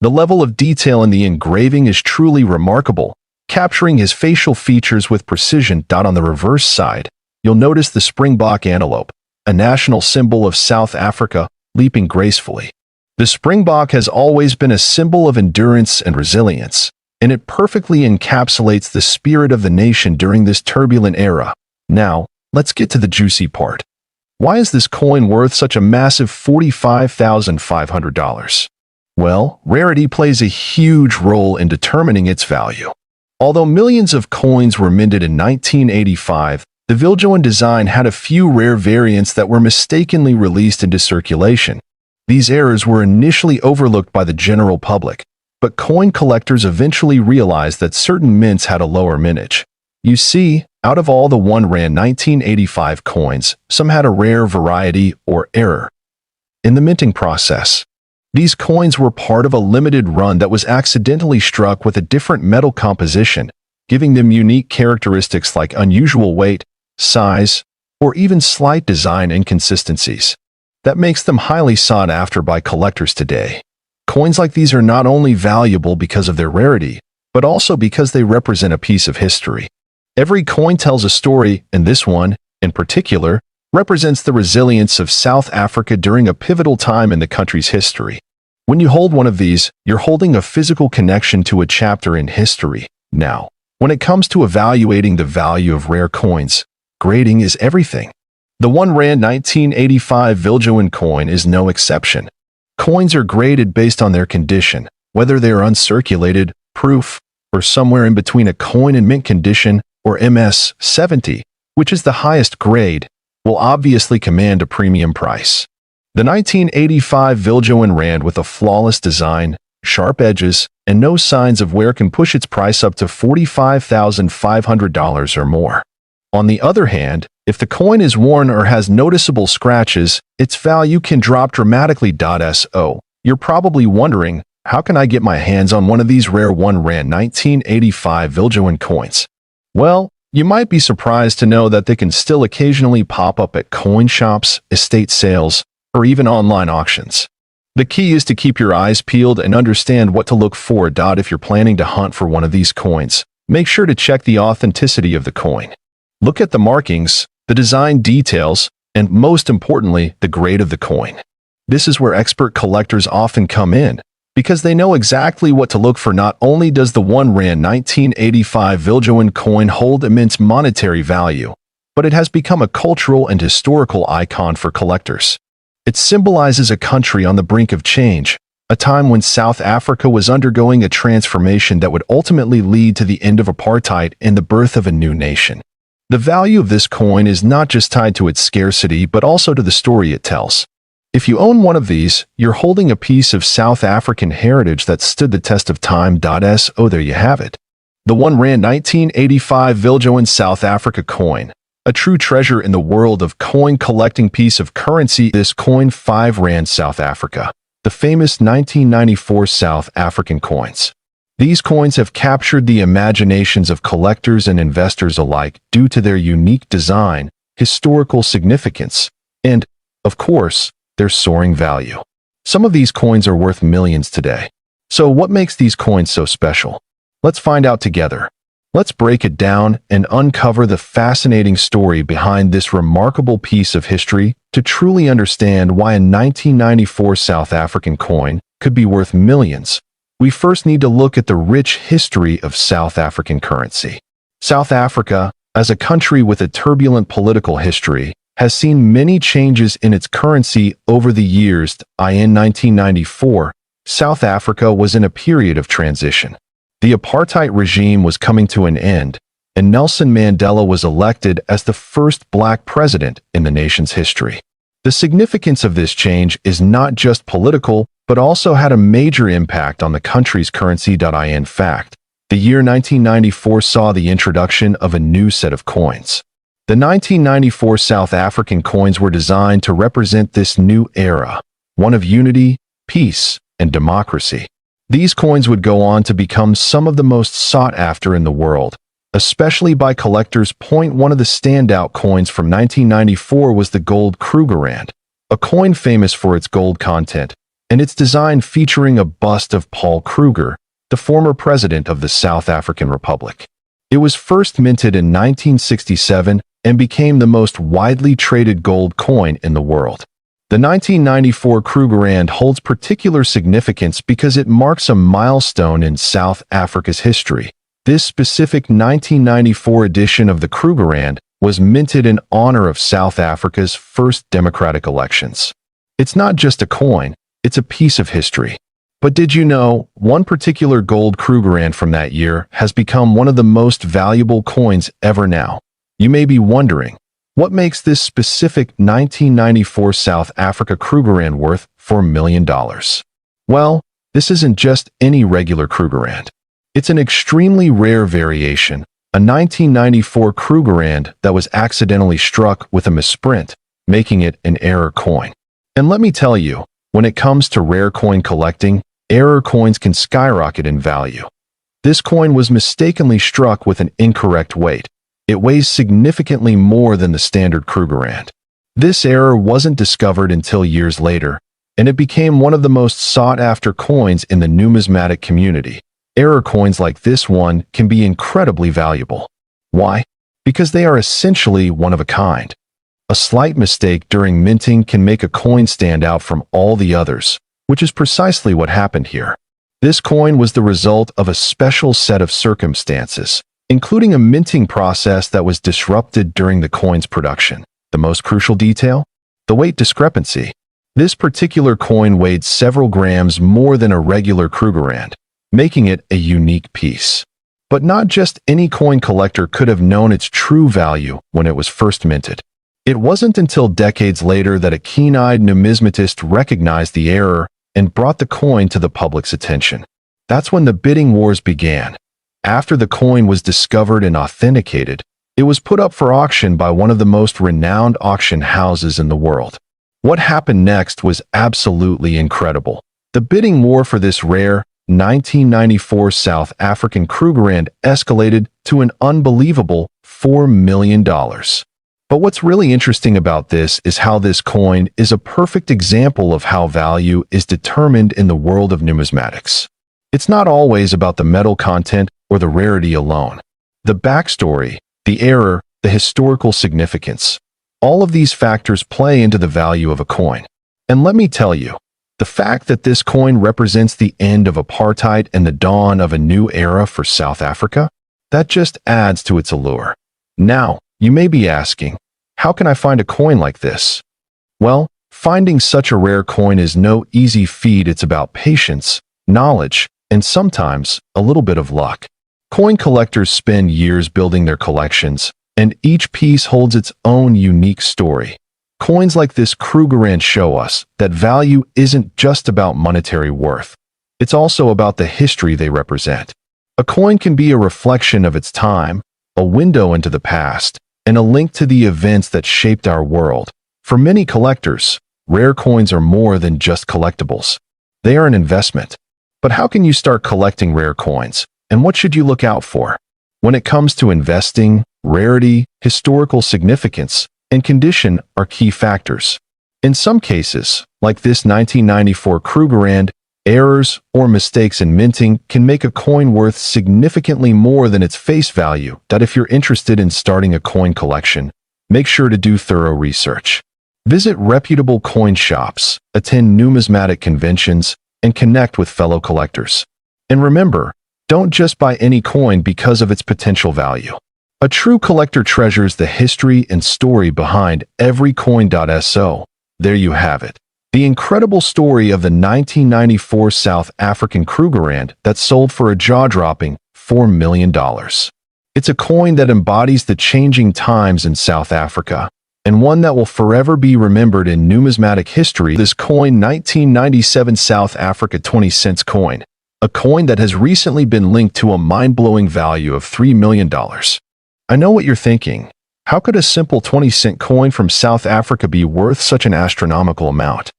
The level of detail in the engraving is truly remarkable, capturing his facial features with precision. On the reverse side, you'll notice the springbok antelope, a national symbol of South Africa, leaping gracefully. The springbok has always been a symbol of endurance and resilience, and it perfectly encapsulates the spirit of the nation during this turbulent era. Now, let's get to the juicy part. Why is this coin worth such a massive $45,500? Well, rarity plays a huge role in determining its value. Although millions of coins were minted in 1985, the Viljoen design had a few rare variants that were mistakenly released into circulation. These errors were initially overlooked by the general public, but coin collectors eventually realized that certain mints had a lower mintage. You see, out of all the 1 Rand 1985 coins, some had a rare variety or error. in the minting process. These coins were part of a limited run that was accidentally struck with a different metal composition, giving them unique characteristics like unusual weight, size, or even slight design inconsistencies. That makes them highly sought after by collectors today. Coins like these are not only valuable because of their rarity, but also because they represent a piece of history. Every coin tells a story, and this one, in particular, represents the resilience of South Africa during a pivotal time in the country's history. When you hold one of these, you're holding a physical connection to a chapter in history. Now, when it comes to evaluating the value of rare coins, grading is everything. The R1 1985 Viljoen coin is no exception. Coins are graded based on their condition, whether they are uncirculated, proof, or somewhere in between a coin in mint condition, or MS 70, which is the highest grade, will obviously command a premium price. The 1985 Viljoen rand with a flawless design, sharp edges, and no signs of wear can push its price up to $45,500 or more. On the other hand, if the coin is worn or has noticeable scratches, its value can drop dramatically. So, you're probably wondering, how can I get my hands on one of these rare R1 1985 Viljoen coins? Well, you might be surprised to know that they can still occasionally pop up at coin shops, estate sales, or even online auctions. The key is to keep your eyes peeled and understand what to look for. If you're planning to hunt for one of these coins, make sure to check the authenticity of the coin. Look at the markings, the design details, and most importantly, the grade of the coin. This is where expert collectors often come in, because they know exactly what to look for. Not only does the R1 1985 Viljoen coin hold immense monetary value, but it has become a cultural and historical icon for collectors. It symbolizes a country on the brink of change, a time when South Africa was undergoing a transformation that would ultimately lead to the end of apartheid and the birth of a new nation. The value of this coin is not just tied to its scarcity but also to the story it tells. If you own one of these, you're holding a piece of South African heritage that stood the test of time. So there you have it. The R1 1985 Viljoen South Africa coin, a true treasure in the world of coin collecting. Piece of currency. This coin, 5 Rand South Africa, the famous 1994 South African coins. These coins have captured the imaginations of collectors and investors alike due to their unique design, historical significance, and, of course, their soaring value. Some of these coins are worth millions today. So what makes these coins so special? Let's find out together. Let's break it down and uncover the fascinating story behind this remarkable piece of history to truly understand why a 1994 South African coin could be worth millions. We first need to look at the rich history of South African currency. South Africa, as a country with a turbulent political history, has seen many changes in its currency over the years. In 1994, South Africa was in a period of transition. The apartheid regime was coming to an end, and Nelson Mandela was elected as the first black president in the nation's history. The significance of this change is not just political, but also had a major impact on the country's currency. In fact, the year 1994 saw the introduction of a new set of coins. The 1994 South African coins were designed to represent this new era, one of unity, peace, and democracy. These coins would go on to become some of the most sought after in the world, especially by collectors. One of the standout coins from 1994 was the gold Krugerrand, a coin famous for its gold content, and its design featuring a bust of Paul Kruger, the former president of the South African Republic. It was first minted in 1967 and became the most widely traded gold coin in the world. The 1994 Krugerrand holds particular significance because it marks a milestone in South Africa's history. This specific 1994 edition of the Krugerrand was minted in honor of South Africa's first democratic elections. It's not just a coin, it's a piece of history. But did you know, one particular gold Krugerrand from that year has become one of the most valuable coins ever now? You may be wondering, what makes this specific 1994 South Africa Krugerrand worth $4 million? Well, this isn't just any regular Krugerrand. It's an extremely rare variation, a 1994 Krugerrand that was accidentally struck with a misprint, making it an error coin. And let me tell you, when it comes to rare coin collecting, error coins can skyrocket in value. This coin was mistakenly struck with an incorrect weight. It weighs significantly more than the standard Krugerrand. This error wasn't discovered until years later, and it became one of the most sought-after coins in the numismatic community. Error coins like this one can be incredibly valuable. Why? Because they are essentially one of a kind. A slight mistake during minting can make a coin stand out from all the others, which is precisely what happened here. This coin was the result of a special set of circumstances, including a minting process that was disrupted during the coin's production. The most crucial detail? The weight discrepancy. This particular coin weighed several grams more than a regular Krugerrand, making it a unique piece. But not just any coin collector could have known its true value when it was first minted. It wasn't until decades later that a keen-eyed numismatist recognized the error and brought the coin to the public's attention. That's when the bidding wars began. After the coin was discovered and authenticated, it was put up for auction by one of the most renowned auction houses in the world. What happened next was absolutely incredible. The bidding war for this rare 1994 South African Krugerrand escalated to an unbelievable $4 million. But what's really interesting about this is how this coin is a perfect example of how value is determined in the world of numismatics. It's not always about the metal content or the rarity alone. The backstory, the error, the historical significance, all of these factors play into the value of a coin. And let me tell you, the fact that this coin represents the end of apartheid and the dawn of a new era for South Africa, that just adds to its allure. Now, you may be asking, how can I find a coin like this? Well, finding such a rare coin is no easy feat. It's about patience, knowledge, and sometimes a little bit of luck. Coin collectors spend years building their collections, and each piece holds its own unique story. Coins like this Krugerrand show us that value isn't just about monetary worth. It's also about the history they represent. A coin can be a reflection of its time, a window into the past, and a link to the events that shaped our world. For many collectors, rare coins are more than just collectibles. They are an investment. But how can you start collecting rare coins, and what should you look out for? When it comes to investing, rarity, historical significance, and condition are key factors. In some cases, like this 1994 Krugerrand, errors or mistakes in minting can make a coin worth significantly more than its face value. If you're interested in starting a coin collection, make sure to do thorough research. Visit reputable coin shops, attend numismatic conventions, and connect with fellow collectors. And remember, don't just buy any coin because of its potential value. A true collector treasures the history and story behind every coin. So, there you have it. The incredible story of the 1994 South African Krugerrand that sold for a jaw-dropping $4 million. It's a coin that embodies the changing times in South Africa, and one that will forever be remembered in numismatic history. This coin, 1997 South Africa 20-cent coin, a coin that has recently been linked to a mind-blowing value of $3 million. I know what you're thinking. How could a simple 20-cent coin from South Africa be worth such an astronomical amount?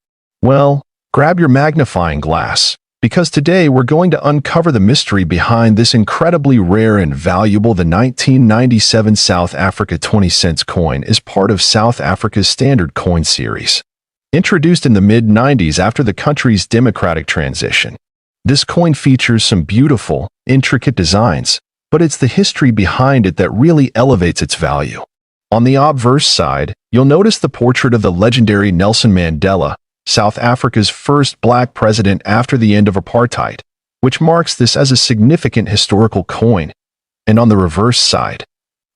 Well, grab your magnifying glass, because today we're going to uncover the mystery behind this incredibly rare and valuable. The 1997 South Africa 20-cent coin is part of South Africa's standard coin series. Introduced in the mid-90s after the country's democratic transition, this coin features some beautiful, intricate designs, but it's the history behind it that really elevates its value. On the obverse side, you'll notice the portrait of the legendary Nelson Mandela, South Africa's first black president after the end of apartheid, which marks this as a significant historical coin. And on the reverse side,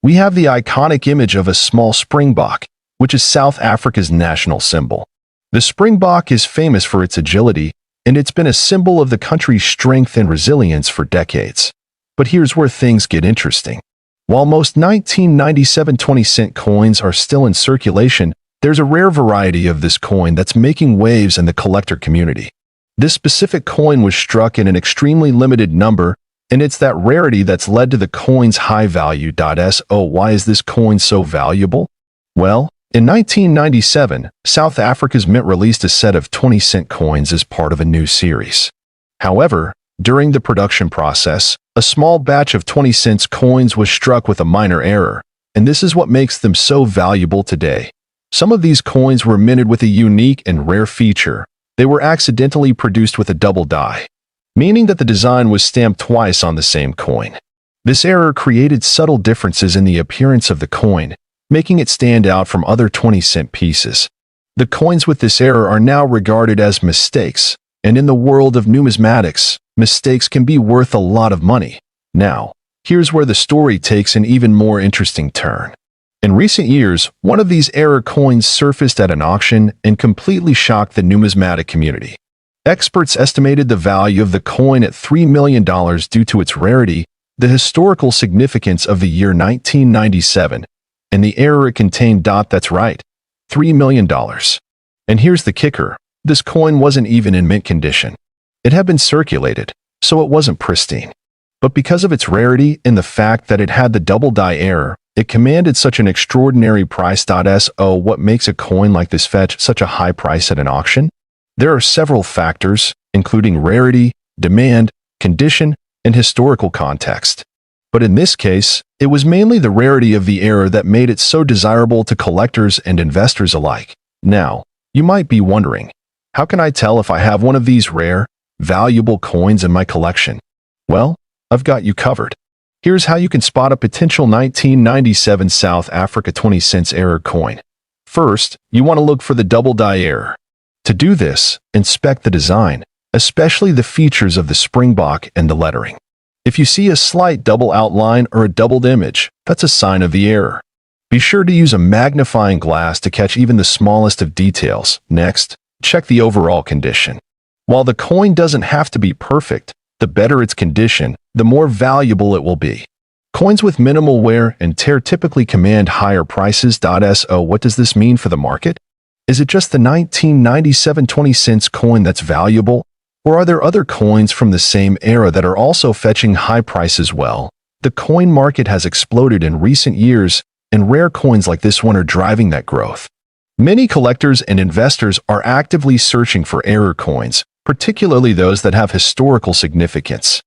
we have the iconic image of a small springbok, which is South Africa's national symbol. The springbok is famous for its agility, and it's been a symbol of the country's strength and resilience for decades. But here's where things get interesting. While most 1997 20-cent coins are still in circulation, there's a rare variety of this coin that's making waves in the collector community. This specific coin was struck in an extremely limited number, and it's that rarity that's led to the coin's high value. So why is this coin so valuable? Well, In 1997, South Africa's mint released a set of 20-cent coins as part of a new series. However, during the production process, a small batch of 20-cent coins was struck with a minor error, and this is what makes them so valuable today. Some of these coins were minted with a unique and rare feature. They were accidentally produced with a double die, meaning that the design was stamped twice on the same coin. This error created subtle differences in the appearance of the coin, making it stand out from other 20-cent pieces. The coins with this error are now regarded as mistakes, and in the world of numismatics, mistakes can be worth a lot of money. Now, here's where the story takes an even more interesting turn. In recent years, one of these error coins surfaced at an auction and completely shocked the numismatic community. Experts estimated the value of the coin at $3 million due to its rarity, the historical significance of the year 1997, and the error it contained. That's right, $3 million. And here's the kicker. This coin wasn't even in mint condition. It had been circulated, so it wasn't pristine. But because of its rarity and the fact that it had the double die error, it commanded such an extraordinary price. So what makes a coin like this fetch such a high price at an auction? There are several factors, including rarity, demand, condition, and historical context. But in this case, it was mainly the rarity of the error that made it so desirable to collectors and investors alike. Now, you might be wondering, how can I tell if I have one of these rare, valuable coins in my collection? Well, I've got you covered. Here's how you can spot a potential 1997 South Africa 20-cent error coin. First, you want to look for the double die error. To do this, inspect the design, especially the features of the springbok and the lettering. If you see a slight double outline or a doubled image, that's a sign of the error. Be sure to use a magnifying glass to catch even the smallest of details. Next, check the overall condition. While the coin doesn't have to be perfect, the better its condition, the more valuable it will be. Coins with minimal wear and tear typically command higher prices. So what does this mean for the market? Is it just the 1997 20-cent coin that's valuable? Or are there other coins from the same era that are also fetching high prices? Well, the coin market has exploded in recent years, and rare coins like this one are driving that growth. Many collectors and investors are actively searching for error coins, particularly those that have historical significance.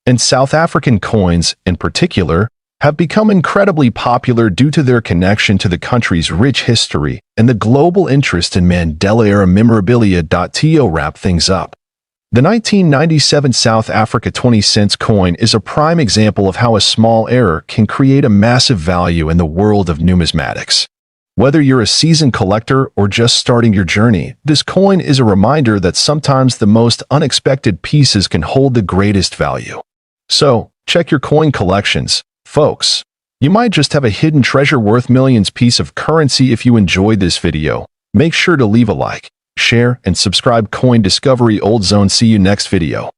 And South African coins, in particular, have become incredibly popular due to their connection to the country's rich history and the global interest in Mandela-era memorabilia. To wrap things up, the 1997 South Africa 20-cent coin is a prime example of how a small error can create a massive value in the world of numismatics. Whether you're a seasoned collector or just starting your journey, this coin is a reminder that sometimes the most unexpected pieces can hold the greatest value. So, check your coin collections, folks. You might just have a hidden treasure worth millions piece of currency. If you enjoyed this video, make sure to leave a like, share, and subscribe. Coin Discovery Old Zone. See you next video.